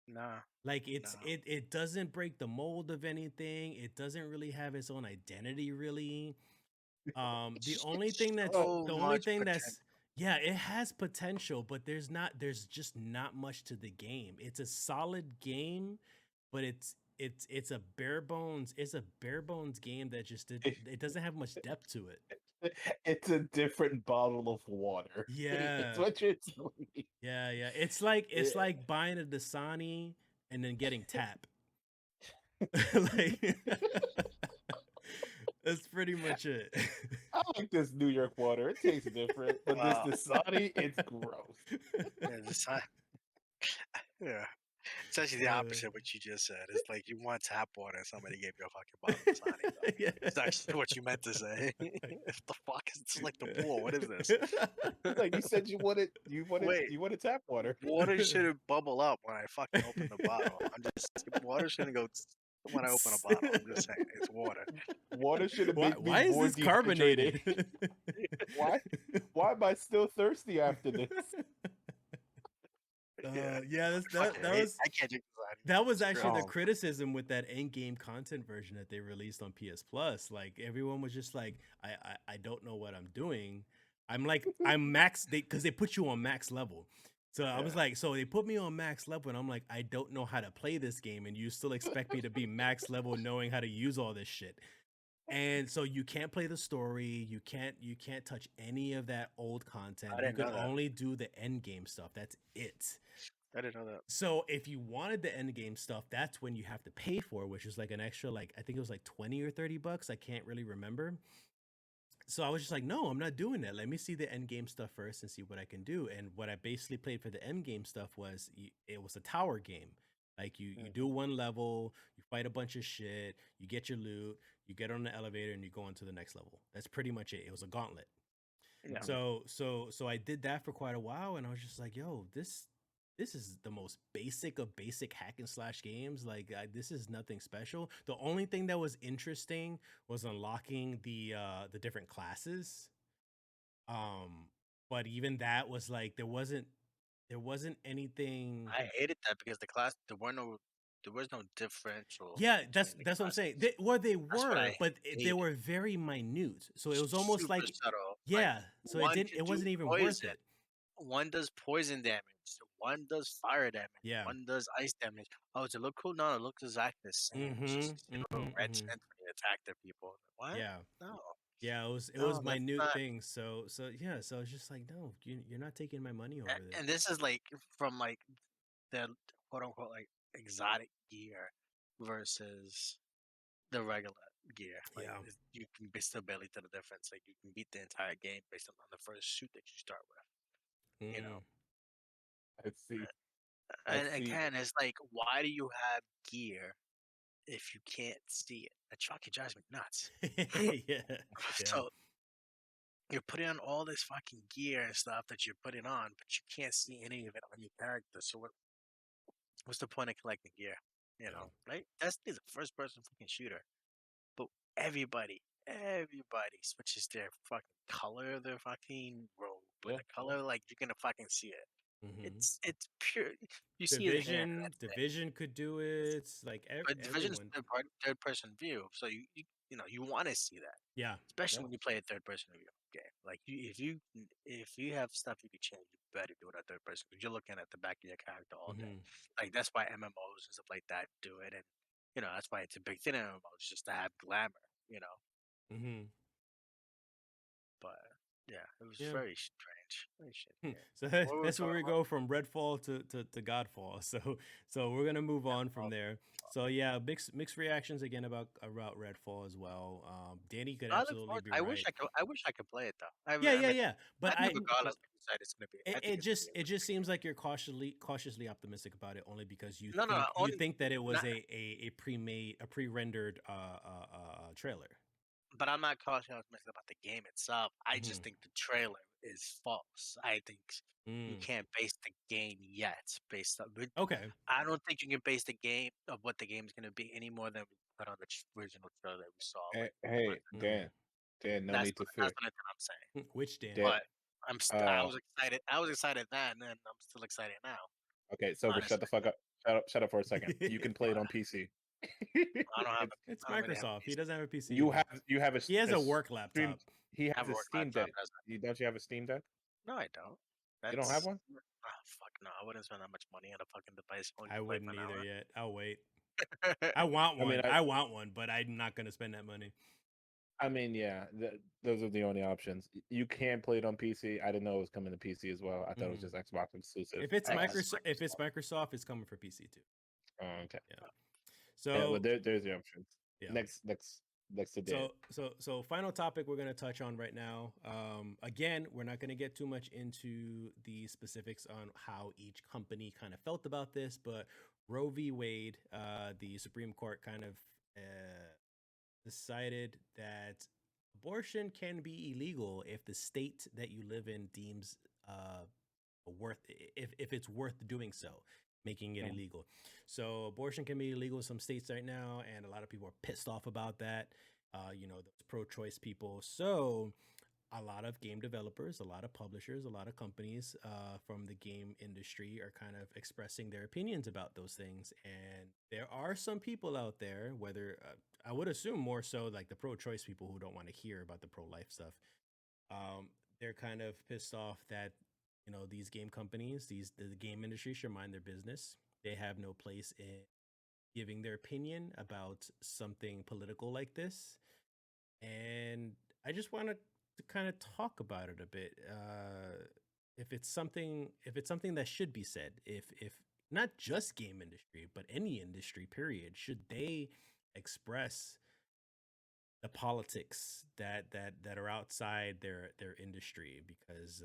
Nah. Like No. it doesn't break the mold of anything. It doesn't really have its own identity, really. The only thing that's So the only much thing that's potential. yeah, it has potential, but there's just not much to the game. It's a solid game, but it's a bare bones game that just it doesn't have much depth to it. It's a different bottle of water. Yeah. It's what you're telling me. Yeah, yeah. It's like Yeah. buying a Dasani and then getting tap. Like that's pretty much it. I like this New York water. It tastes different, but Wow. this Dasani, it's gross. Yeah, yeah. It's actually the opposite of what you just said. It's like you want tap water and somebody gave you a fucking bottle of Dasani. Yeah. It's actually what you meant to say. The fuck is this like the pool? What is this? Like you said, Wait. you wanted tap water. Water shouldn't bubble up when I fucking open the bottle. Water shouldn't go when I open a bottle. I'm just saying, it's water. Water should have Why, made me why is more this carbonated? Why am I still thirsty after this? Yeah, that was I can't drink Dasani. that was actually the Strong. criticism with that in-game content version that they released on PS Plus. Like everyone was just like, I don't know what I'm doing. I'm like I'm max because they put you on max level. So I was like, so they put me on max level, and I'm like, I don't know how to play this game, and you still expect me to be max level, knowing how to use all this shit. And so you can't play the story. You can't touch any of that old content. I You didn't can know that. only do the end game stuff. That's it. I didn't know that. So if you wanted the end game stuff, that's when you have to pay for, which is like an extra, like I think it was like 20 or 30 bucks. I can't really remember. So I was just like, no, I'm not doing that. Let me see the end game stuff first and see what I can do. And what I basically played for the end game stuff was it was a tower game. Like you do one level, you fight a bunch of shit, you get your loot, you get on the elevator, and you go on to the next level. That's pretty much it. It was a gauntlet. Yeah. So I did that for quite a while, and I was just like, yo, this is the most basic of basic hack and slash games. Like this is nothing special. The only thing that was interesting was unlocking the different classes. But even that was like there wasn't anything. I hated that because there was no differential. Yeah, between the that's what I'm saying. classes. They That's what were, I but they hated. were very minute. So it was almost Super like subtle. Like yeah. So one can it do wasn't even worth poison. it. One does poison damage. One does fire damage. Yeah. One does ice damage. Oh, does it look cool? No, it looks exactly the same. It's just red tint when you attack the people. What? Yeah. No. Yeah, it No, was that's minute not. things. So yeah, so it's just like, no, you're not taking my money over this. And this is like from like the quote unquote like exotic gear versus the regular gear. Like Yeah. you can still barely tell the difference. Like you can beat the entire game based on the first shoot that you start with. You know. I see. And again, it's like, why do you have gear if you can't see it? That fucking drives me nuts. Yeah. So you're putting on all this fucking gear and stuff that you're putting on, but you can't see any of it on your character. So what's the point of collecting gear? You know, right? That's a first person fucking shooter. But everybody switches their fucking color of their fucking robe. With the color, like you're gonna fucking see it. It's pure. You see it here. Division could do it. Like But Division is everyone. third person view, so you want to see that, Yeah. especially when you play a third person view game. Like if you have stuff you can change, you better do it at third person because you're looking at the back of your character all day. Like that's why MMOs and stuff like that do it, and that's why it's a big thing in MMOs just to have glamour. But yeah, it was very strange. change. They should change. So What were we that's where talking we about? go from Redfall to Godfall. So we're gonna move on from there. So yeah, mixed reactions again about Redfall as well. Danny could I look absolutely forward. be I wish right. I could. I wish I could play it though. Yeah, I yeah, mean, yeah. But I think regardless, like you said, it's gonna be. I think it it's gonna just be. it just seems like you're cautiously optimistic about it only because No, no, no. you Only think that it was not. a pre-rendered trailer. But I'm not cautious about the game itself. I Mhm. just think the trailer is false. I think you Mm. can't base the game yet based on. Okay. I don't think you can base the game of what the game's gonna be any more than we put on the original trailer that we saw. Like, Hey, Mm. Dan, no that's need to that's fear. what I'm saying. Which Dan? Dan, But I uh, was excited. I was excited then, and I'm still excited now. okay, Sober, shut the Honestly, fuck up. Shut up for a second. You can play it on PC. I don't have. It's, It's I don't really have a Microsoft. He PC. doesn't have a PC you either. have He has a work stream. laptop. He I have has a a work Steam laptop. Deck. Don't you have a Steam Deck? No, I don't. You don't have That's one? fuck no. I wouldn't spend that much money on a fucking device only I to play for wouldn't an either hour. yet. I'll wait. I want I mean, one. I want one, but I'm not gonna spend that money. I mean, yeah, those are the only options. You can play it on PC. I didn't know it was coming to PC as well. I thought it was just Xbox exclusive. If it's I guess it's Microsoft, it's coming for PC too. Oh, okay. Yeah. Yeah, So well, there's the options. yeah. Next to Dan. So final topic we're gonna touch on right now. Again, we're not gonna get too much into the specifics on how each company kind of felt about this, but Roe v. Wade, the Supreme Court kind of decided that abortion can be illegal if the state that you live in deems worth if it's worth doing so, making it illegal. So abortion can be illegal in some states right now, and a lot of people are pissed off about that. Those pro-choice people. So a lot of game developers, a lot of publishers, a lot of companies from the game industry are kind of expressing their opinions about those things. And there are some people out there, whether I would assume more so like the pro-choice people who don't want to hear about the pro-life stuff. They're kind of pissed off that these game companies, the game industry should mind their business. They have no place in giving their opinion about something political like this. And I just want to kind of talk about it a bit. If it's something that should be said, if not just game industry, but any industry, period, should they express the politics that are outside their industry? Because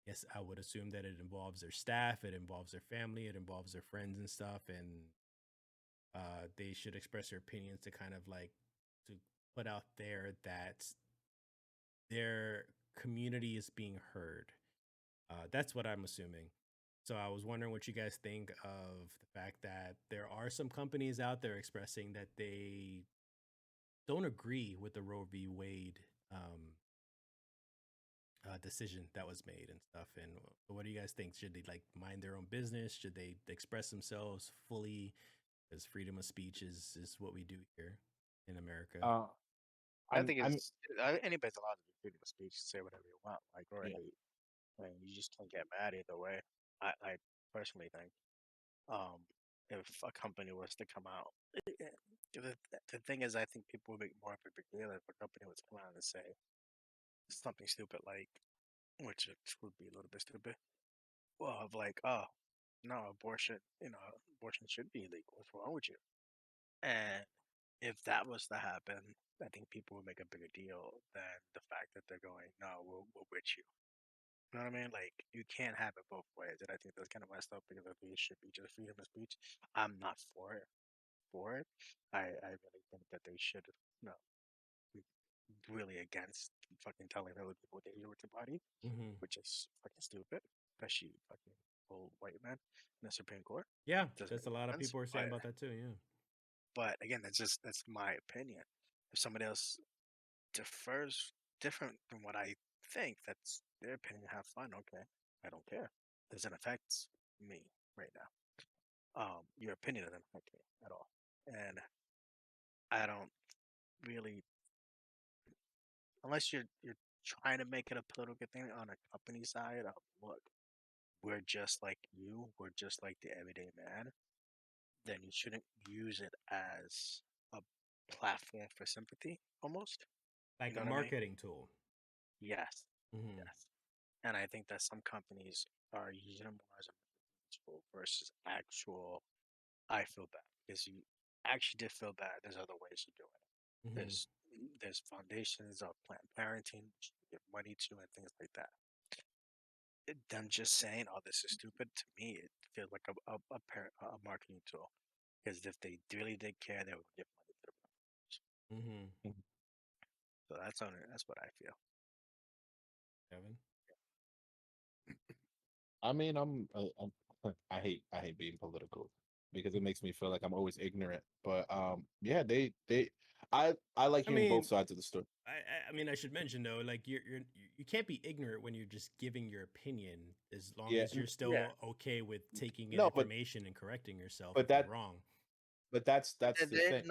yes, I would assume that it involves their staff, it involves their family, it involves their friends and stuff, and they should express their opinions to kind of like to put out there that their community is being heard. That's what I'm assuming. So I was wondering what you guys think of the fact that there are some companies out there expressing that they don't agree with the Roe v. Wade decision that was made and stuff. And what do you guys think? Should they like mind their own business? Should they express themselves fully? Because freedom of speech is what we do here in America. I think it's anybody's allowed to be freedom of speech, say whatever you want, like or Yeah. hate. I mean, you just can't get mad either way. I personally think, if a company was to come out, the thing is, I think people would make more of a big deal if a company was to come out and say something stupid like, which would be a little bit stupid, well, of like, oh, no, abortion should be illegal. What's wrong with you? And if that was to happen, I think people would make a bigger deal than the fact that they're going, no, we're with you. You know what I mean? Like, you can't have it both ways. And I think that's kind of messed up because I think it should be just freedom of speech. I'm not for it. I really think that they should, be really against fucking telling other people what they do with their body, which is fucking stupid, especially fucking old white men in the Supreme Court. Yeah, Doesn't that's a make lot of sense. people are saying about that too. Yeah. But again, that's my opinion. If somebody else differs different from what I think, that's their opinion. Have fun, okay? I don't care. Doesn't affect me right now. Your opinion doesn't affect me at all, and I don't really, unless you're trying to make it a political thing on a company side. Look, we're just like you. We're just like the everyday man. Then you shouldn't use it as a platform for sympathy, almost. Like You know a what I mean? marketing tool. Yes. Mm-hmm. Yes. and I think that some companies are using it more as a tool versus actual. I feel bad because you actually did feel bad. There's other ways of doing it. Mm-hmm. There's foundations of Planned Parenting, which you give money to, and things like that. Them just saying, "Oh, this is stupid," to me, it feels like a marketing tool. Because if they really did care, they would give money to the providers. Mm-hmm. So that's what I feel. Kevin. I mean, I hate being political because it makes me feel like I'm always ignorant. But yeah, I like I hearing both mean, sides of the story. I mean, I should mention though, like you can't be ignorant when you're just giving your opinion, as long Yeah, as you're Yeah, still okay with taking in no, information and correcting yourself but if you're that wrong. but that's the thing.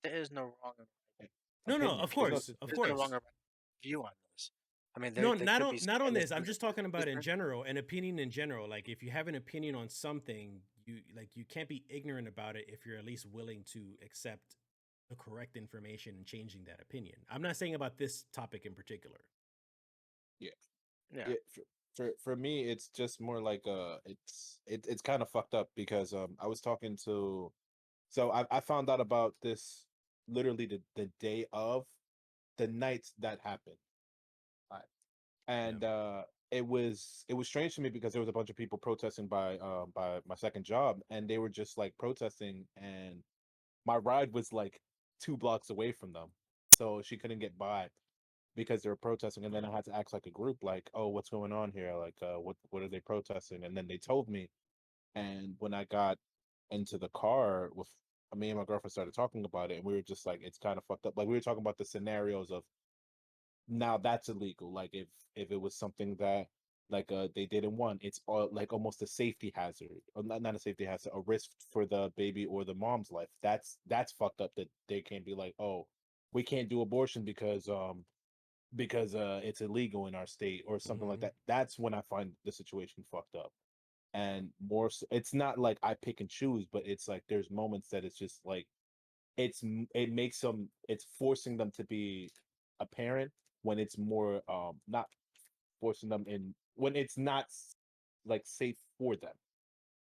there is no wrong and No, Opinion. of There's no course, such of there's no wrong course. or right view on this. I mean, No, there could be not somebody on this. I'm listening just to talking about in listening. general, an opinion in general. Like if you have an opinion on something, you can't be ignorant about it if you're at least willing to accept the correct information and changing that opinion. I'm not saying about this topic in particular. Yeah, Yeah, yeah. For me, it's just more like it's kind of fucked up because I was talking to so I found out about this literally the day of the night that happened. Right. Yeah. And it was strange to me because there was a bunch of people protesting by my second job, and they were just like protesting, and my ride was like 2 blocks away from them, so she couldn't get by because they were protesting. And then I had to act like a group, like, oh, what's going on here, like what are they protesting? And then they told me, and when I got into the car with me and my girlfriend started talking about it, and we were just like, it's kind of fucked up. Like we were talking about the scenarios of now that's illegal. Like if it was something that like they didn't want, it's all like almost a safety hazard, or not a safety hazard, a risk for the baby or the mom's life. That's fucked up that they can't be like, oh, we can't do abortion because it's illegal in our state or something like Mm-hmm. that. That's when I find the situation fucked up. And more so, it's not like I pick and choose, but it's like there's moments that it's just like it makes them, it's forcing them to be a parent when it's more not forcing them in when it's not like safe for them,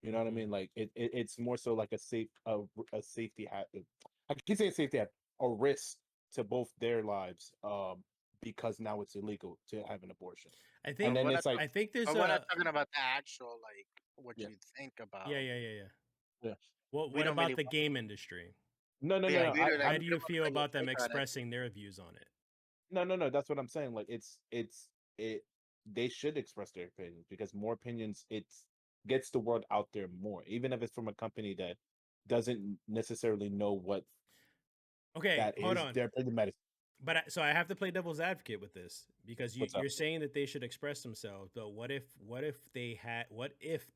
you know what I Mm-hmm. mean? Like it's more so like a safety hat. I keep saying safety hat, a risk to both their lives because now it's illegal to have an abortion. I And think then it's like, I think there's but we're not a talking about the actual like what yeah, you think yeah, about. yeah, yeah, yeah. yeah. We What don't really about the want. game industry? No, no, no, Yeah, no. we don't How like. do We you don't want to feel put your about them take on it. expressing their views on it? No, no, no. That's what I'm saying. Like it's it. They should express their opinions because more opinions it's gets the word out there more, even if it's from a company that doesn't necessarily know what Okay, that hold is. on. Their opinion matters. But so I have to play devil's advocate with this because What's up? you're saying that they should express themselves. But what if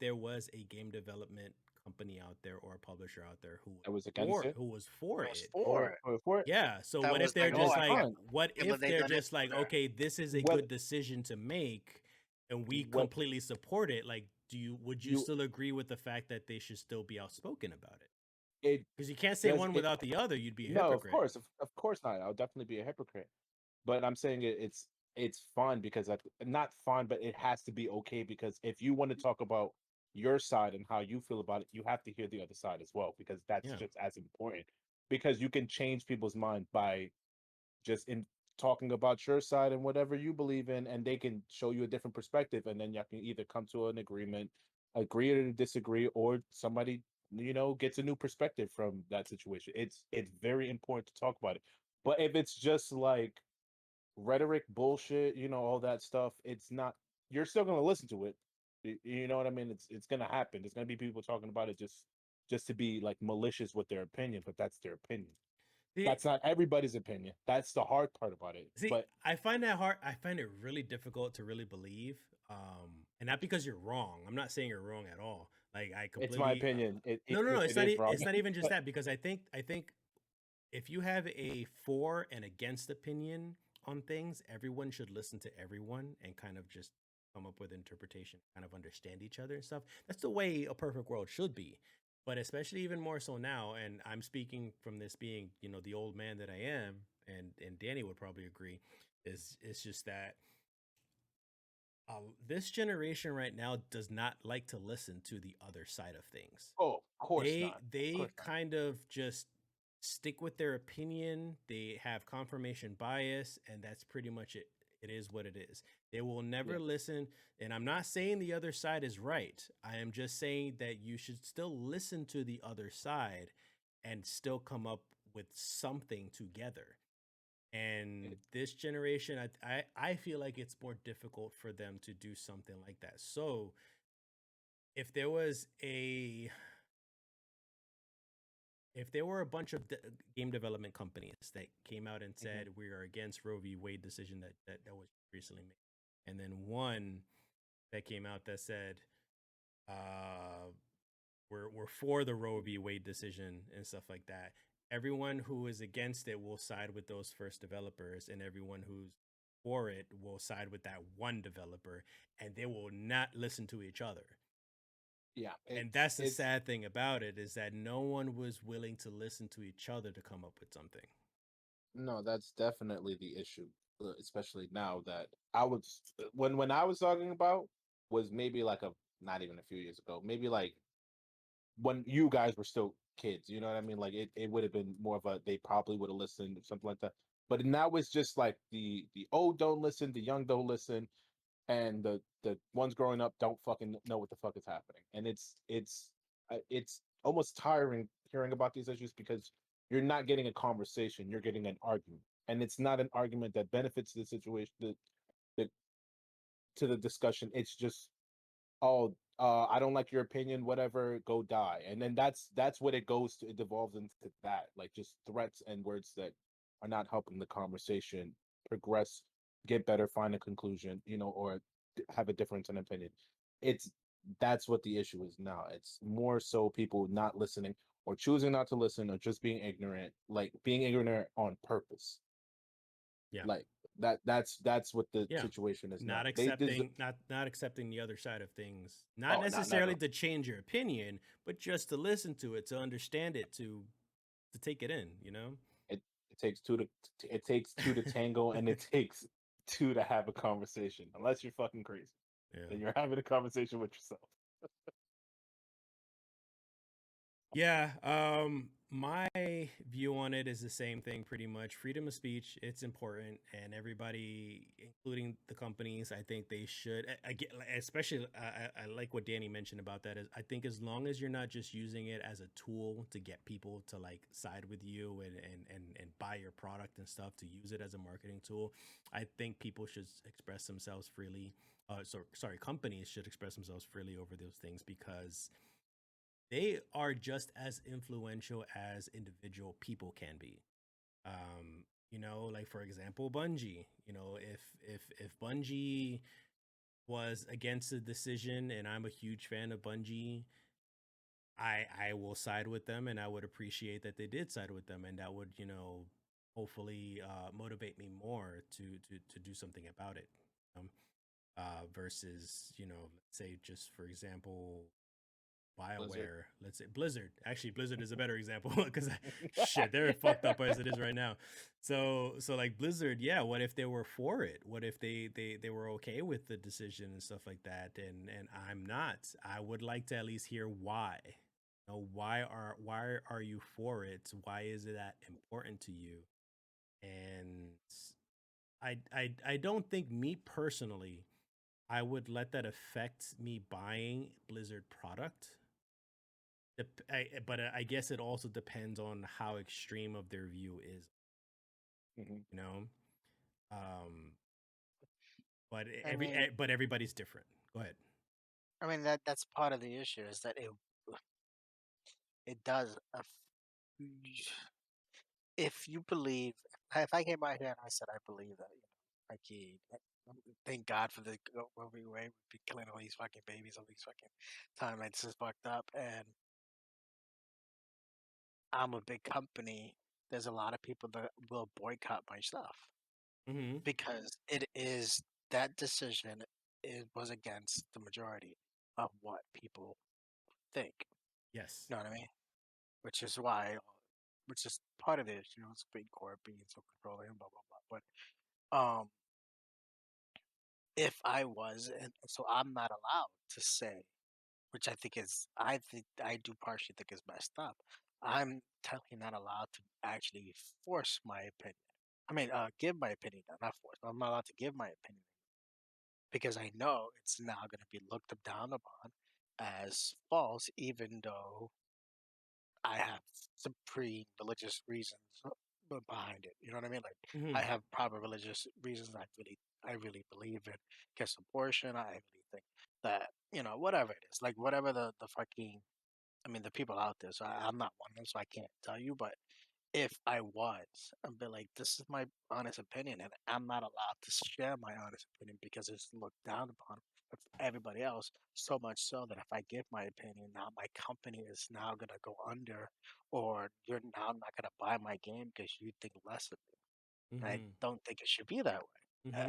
there was a game development company out there or a publisher out there I was against it, who was for It was it? for it. for it. Yeah. So That what if was they're like, Then oh, just it's I like, can't fine. what believe if they they're done it just like, better. okay, this is a What good decision to make, and we what completely support it? Like, would you you still agree with the fact that they should still be outspoken about it? it Because you can't say does one it? without the other. You'd be a No, of hypocrite. course, of course not. I'll definitely be a hypocrite. But I'm saying it's fun because not fun, but it has to be okay because if you want to talk about your side and how you feel about it, you have to hear the other side as well because that's Yeah. just as important. Because you can change people's mind by just in talking about your side and whatever you believe in, and they can show you a different perspective, and then you can either come to an agreement, agree or disagree, or somebody gets a new perspective from that situation. It's very important to talk about it. But if it's just like rhetoric bullshit, all that stuff, it's not, you're still going to listen to it. You know what I mean? It's going to happen. There's going to be people talking about it just to be like malicious with their opinion, but that's their opinion. See, That's not everybody's opinion. That's the hard part about it. See, But I find that hard. I find it really difficult to really believe, and not because you're wrong. I'm not saying you're wrong at all. Like I it's my completely. opinion. No, no, no. It is wrong. It's not even just But that because I think if you have a for and against opinion on things, everyone should listen to everyone and kind of just come up with interpretation, kind of understand each other and stuff. That's the way a perfect world should be. But especially even more so now, and I'm speaking from this being, the old man that I am, and Danny would probably agree, is it's just that this generation right now does not like to listen to the other side of things. Oh, of course They not. Of they course not. kind of just stick with their opinion. They have confirmation bias, and that's pretty much it. It is what it is. They will never Yeah. listen. And I'm not saying the other side is right. I am just saying that you should still listen to the other side and still come up with something together. And this generation, I feel like it's more difficult for them to do something like that. So if there was a if there were a bunch of game development companies that came out and said we are against Roe v. Wade decision that was recently made, and then one that came out that said we're for the Roe v. Wade decision and stuff like that, everyone who is against it will side with those first developers, and everyone who's for it will side with that one developer, and they will not listen to each other. Yeah, And that's the sad thing about it, is that no one was willing to listen to each other to come up with something. No, that's definitely the issue, especially now that I was when I was talking about was maybe like not even a few years ago, maybe like when you guys were still kids, you know what I mean? Like it would have been more of a they probably would have listened or something like that. But now it's just like the old don't listen, the young don't listen, and the ones growing up don't fucking know what the fuck is happening. And it's almost tiring hearing about these issues because you're not getting a conversation, you're getting an argument. And it's not an argument that benefits the situation the to the discussion. It's just oh I don't like your opinion, whatever, go die. And then that's what it goes to. It devolves into that, like just threats and words that are not helping the conversation progress, get better, find a conclusion, or have a difference in opinion. It's That's what the issue is now. It's more so people not listening or choosing not to listen or just being ignorant, like being ignorant on purpose. Yeah. Like that's what the situation is now. Not accepting not accepting the other side of things. Not necessarily to change your opinion, but just to listen to it, to understand it, to take it in, It takes two to tango, and it takes two to have a conversation. Unless you're fucking crazy, then you're having a conversation with yourself. Yeah, my view on it is the same thing pretty much. Freedom of speech, it's important, and everybody, including the companies, I think they should. I get, especially, I like what Danny mentioned about that. Is I think as long as you're not just using it as a tool to get people to like side with you and buy your product and stuff, to use it as a marketing tool, I think people should express themselves freely. Companies should express themselves freely over those things, because they are just as influential as individual people can be. Like for example, Bungie. If Bungie was against the decision, and I'm a huge fan of Bungie, I will side with them, and I would appreciate that they did side with them, and that would hopefully motivate me more to do something about it. Versus let's say, just for example, BioWare, let's say Blizzard. Actually, Blizzard is a better example, because shit, they're fucked up as it is right now. So like Blizzard, yeah. What if they were for it? What if they were okay with the decision and stuff like that? And I'm not. I would like to at least hear why. Why are you for it? Why is it that important to you? And I don't think, me personally, I would let that affect me buying Blizzard product. But I guess it also depends on how extreme of their view is, you know. But but everybody's different. Go ahead. I mean, that's part of the issue, is that it does. If you believe, if I came out here and I said I believe that, thank God for the Roe v. Wade, would be killing all these fucking babies, all these fucking timelines is fucked up, and I'm a big company, there's a lot of people that will boycott my stuff, because it is that decision. It was against the majority of what people think. Yes. You know what I mean? Which is why, which is part of it. Supreme Court being so controlling, blah blah blah. But if I was, and so I'm not allowed to say, which I think I do partially think is messed up. I'm technically not allowed to actually force my opinion. I mean, give my opinion, not force. I'm not allowed to give my opinion because I know it's now going to be looked down upon as false, even though I have supreme religious reasons behind it. You know what I mean? Like I Hmm. have proper religious reasons. I really believe in against abortion. I really think that whatever it is, like whatever the fucking, I mean, the people out there. So I'm not one of them, so I can't tell you. But if I was, I'd be like, this is my honest opinion, and I'm not allowed to share my honest opinion because it's looked down upon of everybody else. So much so that if I give my opinion now, my company is now gonna go under, or you're now not gonna buy my game because you think less of me. And I Hmm. don't think it should be that way.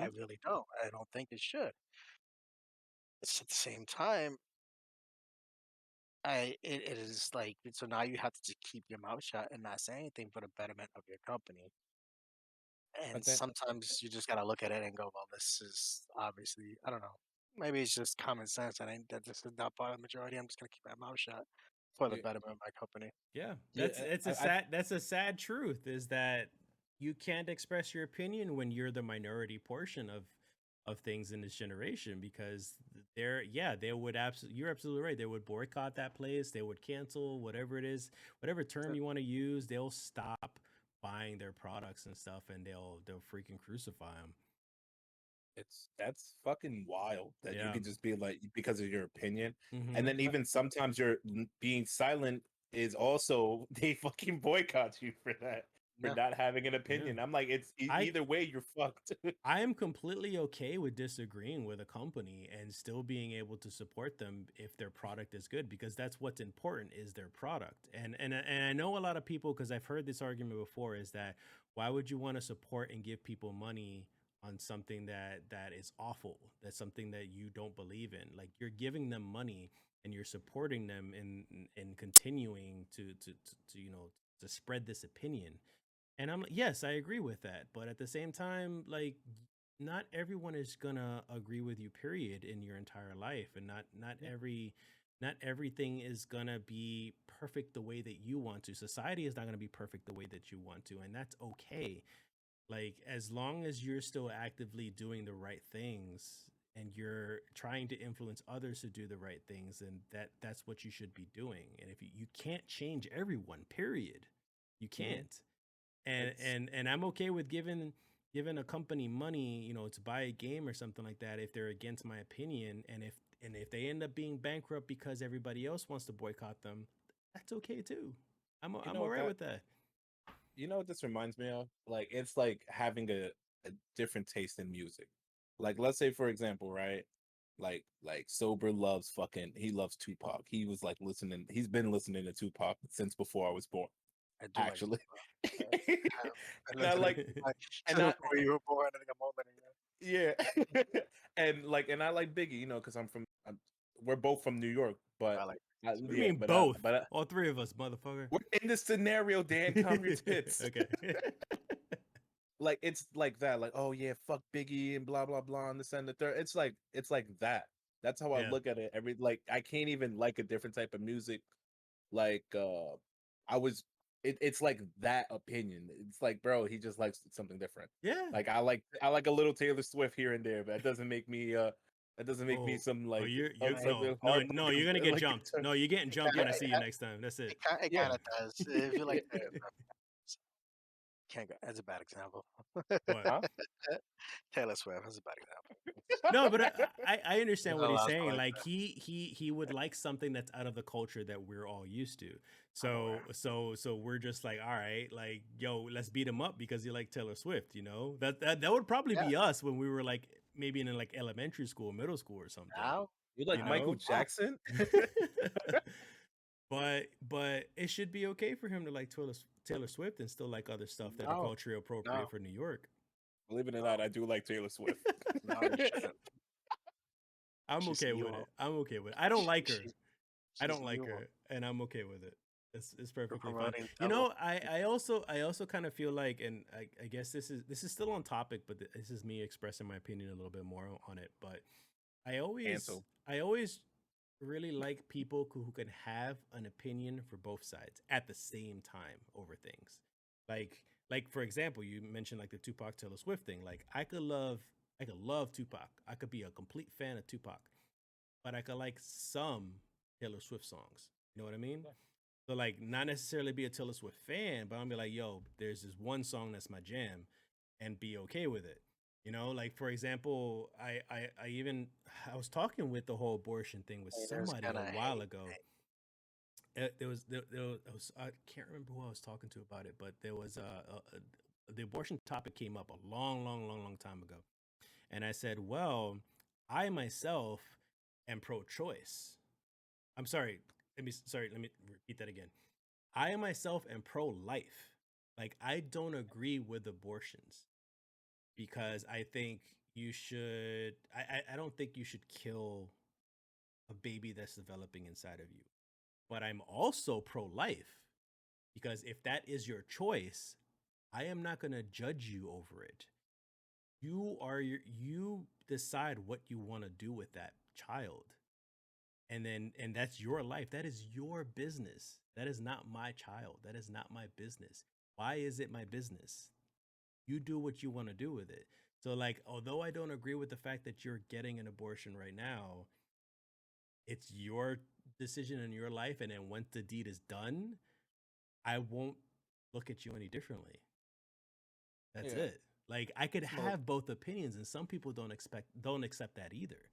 I Hmm. really don't. I don't think it should. It's at the same time, it is like so now you have to just keep your mouth shut and not say anything for the betterment of your company. I And think sometimes you just gotta look at it and go, well, this is obviously, I don't know. Maybe it's just common sense. I think that this is not part of the majority. I'm just gonna keep my mouth shut for the yeah, betterment of my company. Yeah, that's yeah, it's a sad that's a sad truth is that you can't express your opinion when you're the minority portion of things in this generation because they're yeah they would absolutely you're absolutely right, they would boycott that place, they would cancel whatever it is, whatever term So, you want to use, they'll stop buying their products and stuff and they'll freaking crucify them. that's fucking wild that you Yeah. can just be like because of your opinion, and Mm-hmm. then even sometimes your being silent is also they fucking boycott you for yeah, not having an Yeah. opinion. I'm like, it's I either way you're fucked. I am completely okay with disagreeing with a company and still being able to support them if their product is good because that's what's important is their product. And I know a lot of people because I've heard this argument before is that why would you want to support and give people money on something that is awful, that's something that you don't believe in. Like you're giving them money and you're supporting them in continuing to to spread this opinion. And I'm like, yes, I agree with that. But at the same time, like not everyone is gonna agree with you, period, in your entire life. And Yeah, not everything is gonna be perfect the way that you want to. Society is not gonna be perfect the way that you want to, and that's okay. Like as long as you're still actively doing the right things and you're trying to influence others to do the right things, then that's what you should be doing. And if you can't change everyone, period. You hmm can't, and it's I'm okay with giving a company money, to buy a game or something like that if they're against my opinion, and if they end up being bankrupt because everybody else wants to boycott them, that's okay too. you I'm know all what right that with that. you know what this reminds me of? Like it's like having a different taste in music. Like let's say for example, right? Like Sober loves fucking he loves Tupac. He was like he's been listening to Tupac since before I was born, I do like actually. I have been And I listening like to my and since I before you were born. I think I'm older than you. yeah. And I like Biggie, because we're both from New York, I but like What do you yeah, mean but both? All three of us, motherfucker. we're in this scenario, Dan. Calm your tits. Okay. Like it's like that, like, oh yeah, fuck Biggie and blah blah blah and this and the third. It's like that. That's how I Yeah. look at it. Like I can't even like a different type of music. Like I was it's like that opinion. It's like, bro, he just likes something different. Yeah. Like I like a little Taylor Swift here and there, but that doesn't make me Oh, some oh, like you're no, something no, no. You're heartbroken gonna get like jumped. No, you're getting it. jumped when I see you next time. That's it. It yeah. kind of does. If you like the can't go. That's a bad example. What? Huh? Taylor Swift. That's a bad example. No, but I You're understand not what he's allowed to saying. like Like that. he would like something that's out of the culture that we're all used to. I'm So aware. we're just like, all right, like yo, let's beat him up because you like Taylor Swift. That would probably Yeah. be us when we were like maybe in like elementary school, middle school or something. Now, You like You now, Michael know. oh, Jackson? But it should be okay for him to like Taylor Swift and still like other stuff that are no, culturally appropriate no, for New York. Believe it or not, no, I do like Taylor Swift. no. You shouldn't. I'm She's okay with evil. it. I'm okay with it. I don't like her. She's I she's don't like evil. her, and I'm okay with it. It's You're perfectly fine. promoting You double. know, I also kind of feel like, and I guess this is still on topic, but this is me expressing my opinion a little bit more on it. But Cancel. I always really like people who can have an opinion for both sides at the same time over things. Like for example, you mentioned like the Tupac Taylor Swift thing. Like I could love Tupac. I could be a complete fan of Tupac, but I could like some Taylor Swift songs. You know what I mean? Yeah. So like not necessarily be a Taylor Swift fan, but I'm be like, yo, there's this one song that's my jam, and be okay with it. You know, like for example, I even I was talking with the whole abortion thing with Haters somebody a gonna while hate. ago. There was I can't remember who I was talking to about it, but there was the abortion topic came up a long time ago, and I said, well, I myself am pro-choice. I'm sorry. Let me repeat that again. I myself am pro-life. Like I don't agree with abortions because I think you should. I don't think you should kill a baby that's developing inside of you. But I'm also pro-life because if that is your choice, I am not going to judge you over it. You decide what you want to do with that child, and that's your life. That is your business. That is not my child. That is not my business. Why is it my business? You do what you want to do with it. So like, although I don't agree with the fact that you're getting an abortion right now, it's your decision in your life, and then once the deed is done, I won't look at you any differently. That's Yeah. it. Like I could Smoke. have both opinions, and some people don't accept that either.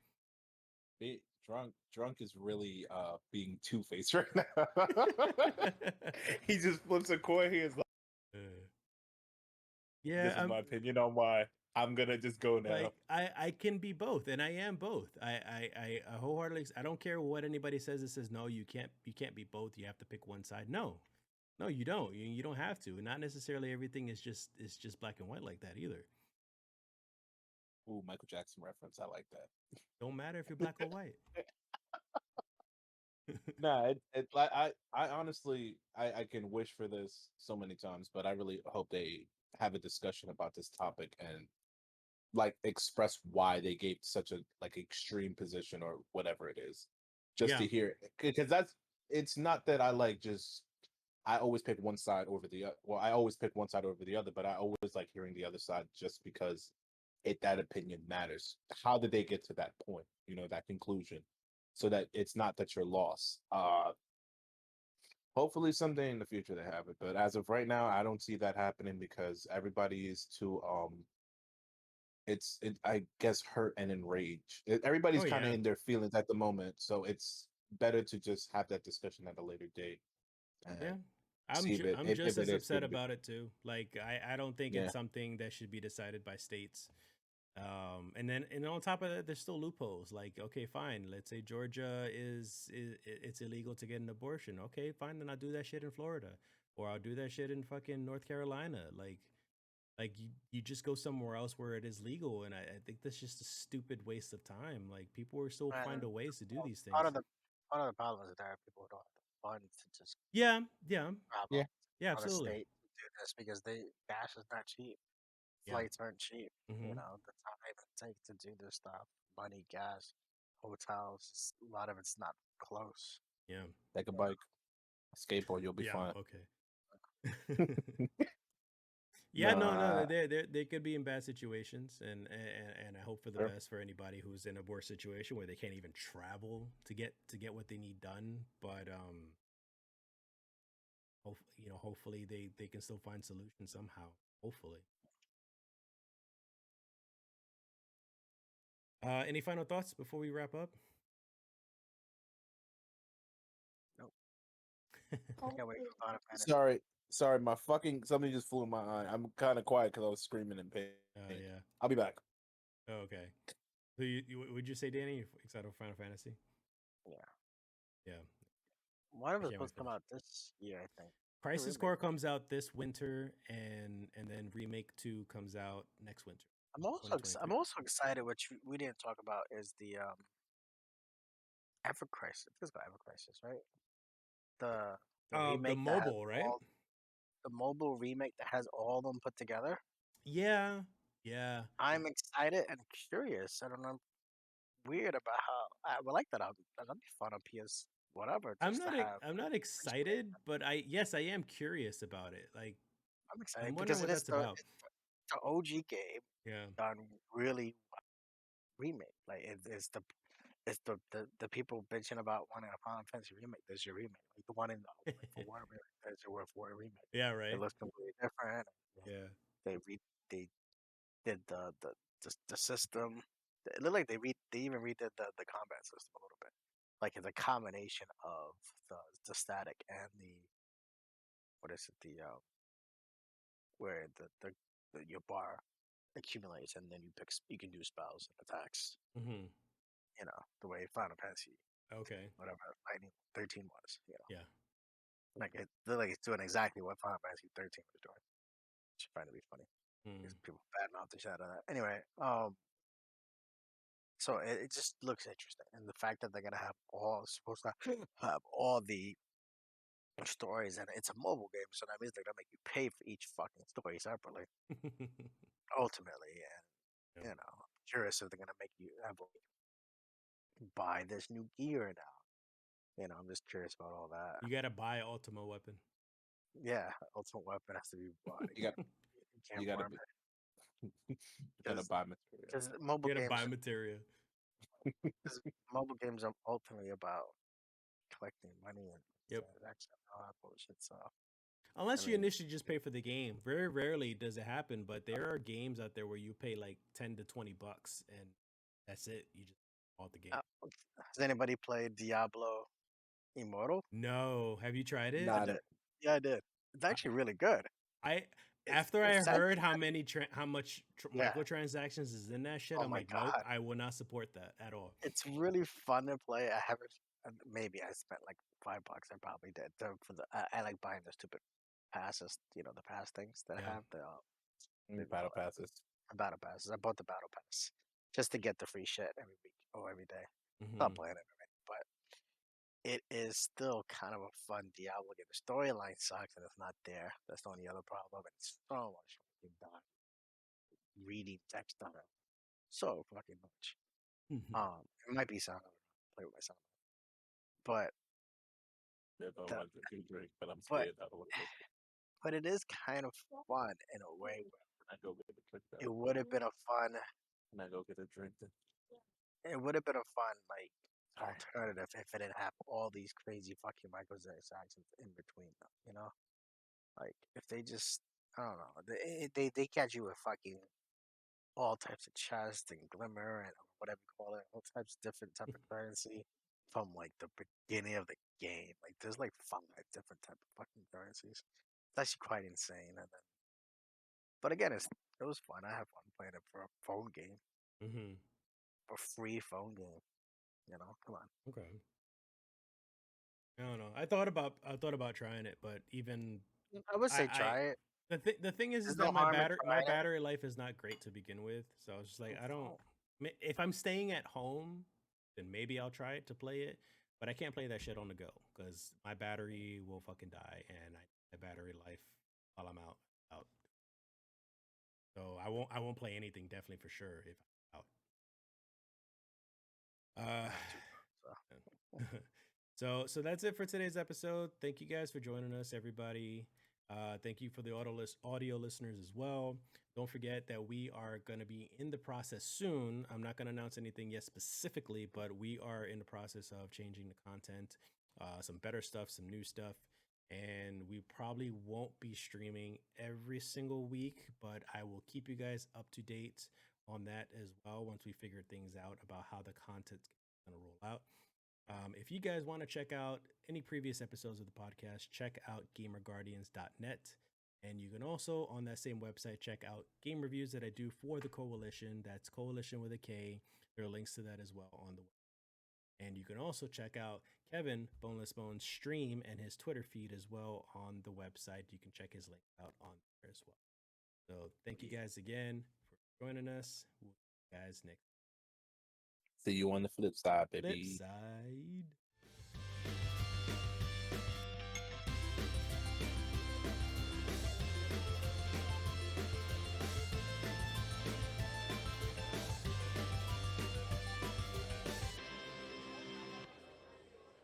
Drunk is really being two-faced right now. He just flips a coin. He is like, Uh, this yeah, is my opinion on why I'm gonna just go now. like I can be both, and I am both. I wholeheartedly, I don't care what anybody says. It says no, you can't be both. You have to pick one side. No, no, you don't. You don't have to. Not necessarily everything is just black and white like that either. Ooh, Michael Jackson reference. I like that. Don't matter if you're black or white. Nah, I honestly, I can wish for this so many times, but I really hope they have a discussion about this topic and like express why they gave such a like extreme position or whatever it is, just Yeah, to hear it. Because that's it's not that I like just I always pick one side over the other. Well, I always pick one side over the other, but I always like hearing the other side just because that opinion matters. How did they get to that point? You know, that conclusion, so that it's not that you're lost. Hopefully someday in the future they have it, but as of right now, I don't see that happening because everybody is too I guess hurt and enraged. oh Everybody's kind of yeah, in their feelings at the moment, so it's better to just have that discussion at a later date yeah. and see if I'm just if it as is upset going to be. about it too. Like I don't think Yeah, it's something that should be decided by states. And then and on top of that, there's still loopholes. Like, okay, fine. Let's say Georgia is it's illegal to get an abortion. Okay, fine. Then I'll do that shit in Florida, or I'll do that shit in fucking North Carolina. Like you just go somewhere else where it is legal. And I think that's just a stupid waste of time. Like people will still find And a ways to do well, these things. part of the problem is there are people who don't have the funds to just Yeah, yeah, yeah, travel yeah, out of absolutely. state to do this because gas is not cheap. Yeah. Flights aren't cheap. You Mm-hmm. know, the time it takes to do this stuff, money, gas, hotels, a lot of it's not close. Yeah. take a You know, bike, skateboard, you'll be Yeah. fine. Okay. Yeah, no, no, Nah, they could be in bad situations, and I hope for the sure. best for anybody who's in a worse situation where they can't even travel to get what they need done. But hopefully they can still find solutions somehow. Hopefully. Any final thoughts before we wrap up? nope. Can't wait for Final Fantasy. Sorry, sorry, my fucking something just flew in my eye. I'm kind of quiet because I was screaming in pain. Yeah. I'll be back. Oh, okay. So would you say, Danny, excited for Final Fantasy? Yeah. Yeah, One of I it's can't wait supposed to for come that. out this year, I think. The Crisis remake. Core comes out this winter, and then Remake 2 comes out next winter, 2023. I'm also excited. Which we didn't talk about is the Ever Crisis. It's called Ever Crisis, right? The The The remake that has mobile, right? all the mobile remake that has all of them put together. Yeah, yeah. I'm excited and curious. I don't know, weird about how I would like that. That'd be fun on PS whatever, just to have. I'm not excited, but I am curious about it. Like, I'm I'm excited wondering because what that's about. it's the OG game Yeah. done really well. Remake. Like it's the people bitching about wanting a Final Fantasy remake. There's your remake. Like the one in the Word for Word remake. There's your Word for Word remake. Yeah, It right. looks completely different. Yeah. They did the system. It looked like they even redid the combat system a little bit. Like it's a combination of the static and the what is it where your bar accumulates and then you can do spells and attacks. Mm-hmm. You know the way Final Fantasy Okay. whatever Lightning 13 was. You know Yeah. like it looked like it's doing exactly what Final Fantasy 13 was doing. Which I find to be funny Mm. because people badmouth the shit out of that. Anyway, so it just looks interesting, and the fact that they're gonna have all supposed to have all the stories, and it's a mobile game, so that means they're gonna make you pay for each fucking story separately, ultimately. And Yeah. curious if they're gonna make you have buy this new gear now. I'm just curious about all that. You gotta buy Ultima weapon. Yeah, ultimate weapon has to be bought. You got You can't you gotta farm be it you gotta buy material. because You gotta buy materia. mobile games are ultimately about collecting money and Yep. transactions and all that bullshit. So Unless I you mean, initially just pay for the game. Very rarely does it happen, but there are games out there where you pay like 10 to 20 bucks and that's it. You just bought the game. has anybody played Diablo Immortal? No. Have you tried it? I Not did. it. Yeah, I did. It's I, actually really good. I It's after I it's sad. heard how much Yeah. microtransactions is in that shit, Oh I'm my like, nope, god, I will not support that at all. it's really fun to play. I haven't. Maybe I spent like $5. I probably did. For I like buying the stupid passes. The pass things that Yeah. have the Battle passes. battle passes. I bought the battle pass just to get the free shit every week or every day. Not Hmm. playing it, but it is still kind of a fun Diablo game. The storyline sucks and it's not there. That's the only other problem. It's so much fucking done reading text on it. So fucking much. Hmm. It might be sound. I don't know. Play with my sound, but If I the want to drink, but I'm but scared. I don't want to. but it is kind of fun in a way where I go get a drink. it would have been a fun. And I go get a drink. It would have been a fun Sorry. alternative if it didn't have all these crazy fucking microtransactions in between them. Like if they just I don't know they catch you with fucking all types of chest and glimmer and whatever you call it, all types of different type of currency from like the beginning of the game. Like there's like 5 different type of fucking currencies. It's actually quite insane. But again, it was fun. I have fun playing it for a phone game, Hmm. a free phone game. Come on. Okay. I don't know. I thought about trying it, but even I would say I try it. the thing is There's that no harm in my trying battery life is not great to begin with. So I was just like, I don't. it. If I'm staying at home, then maybe I'll try it to play it. But I can't play that shit on the go because my battery will fucking die, and my battery life while I'm out. So I won't play anything definitely for sure if I'm out. I have 2 phones, so. So that's it for today's episode. Thank you guys for joining us, everybody. Thank you for the audio listeners as well. Don't forget that we are going to be in the process soon. I'm not going to announce anything yet specifically, but we are in the process of changing the content, some better stuff, some new stuff. And we probably won't be streaming every single week, but I will keep you guys up to date on that as well once we figure things out about how the content's going to roll out. If you guys want to check out any previous episodes of the podcast, check out gamerguardians.net. And you can also, on that same website, check out game reviews that I do for the Coalition. That's Coalition with a K. There are links to that as well on the web. And you can also check out Kevin Boneless Bones' stream and his Twitter feed as well on the website. You can check his link out on there as well. So thank you guys again for joining us. We'll see you guys next See you on the flip side, baby. flip side.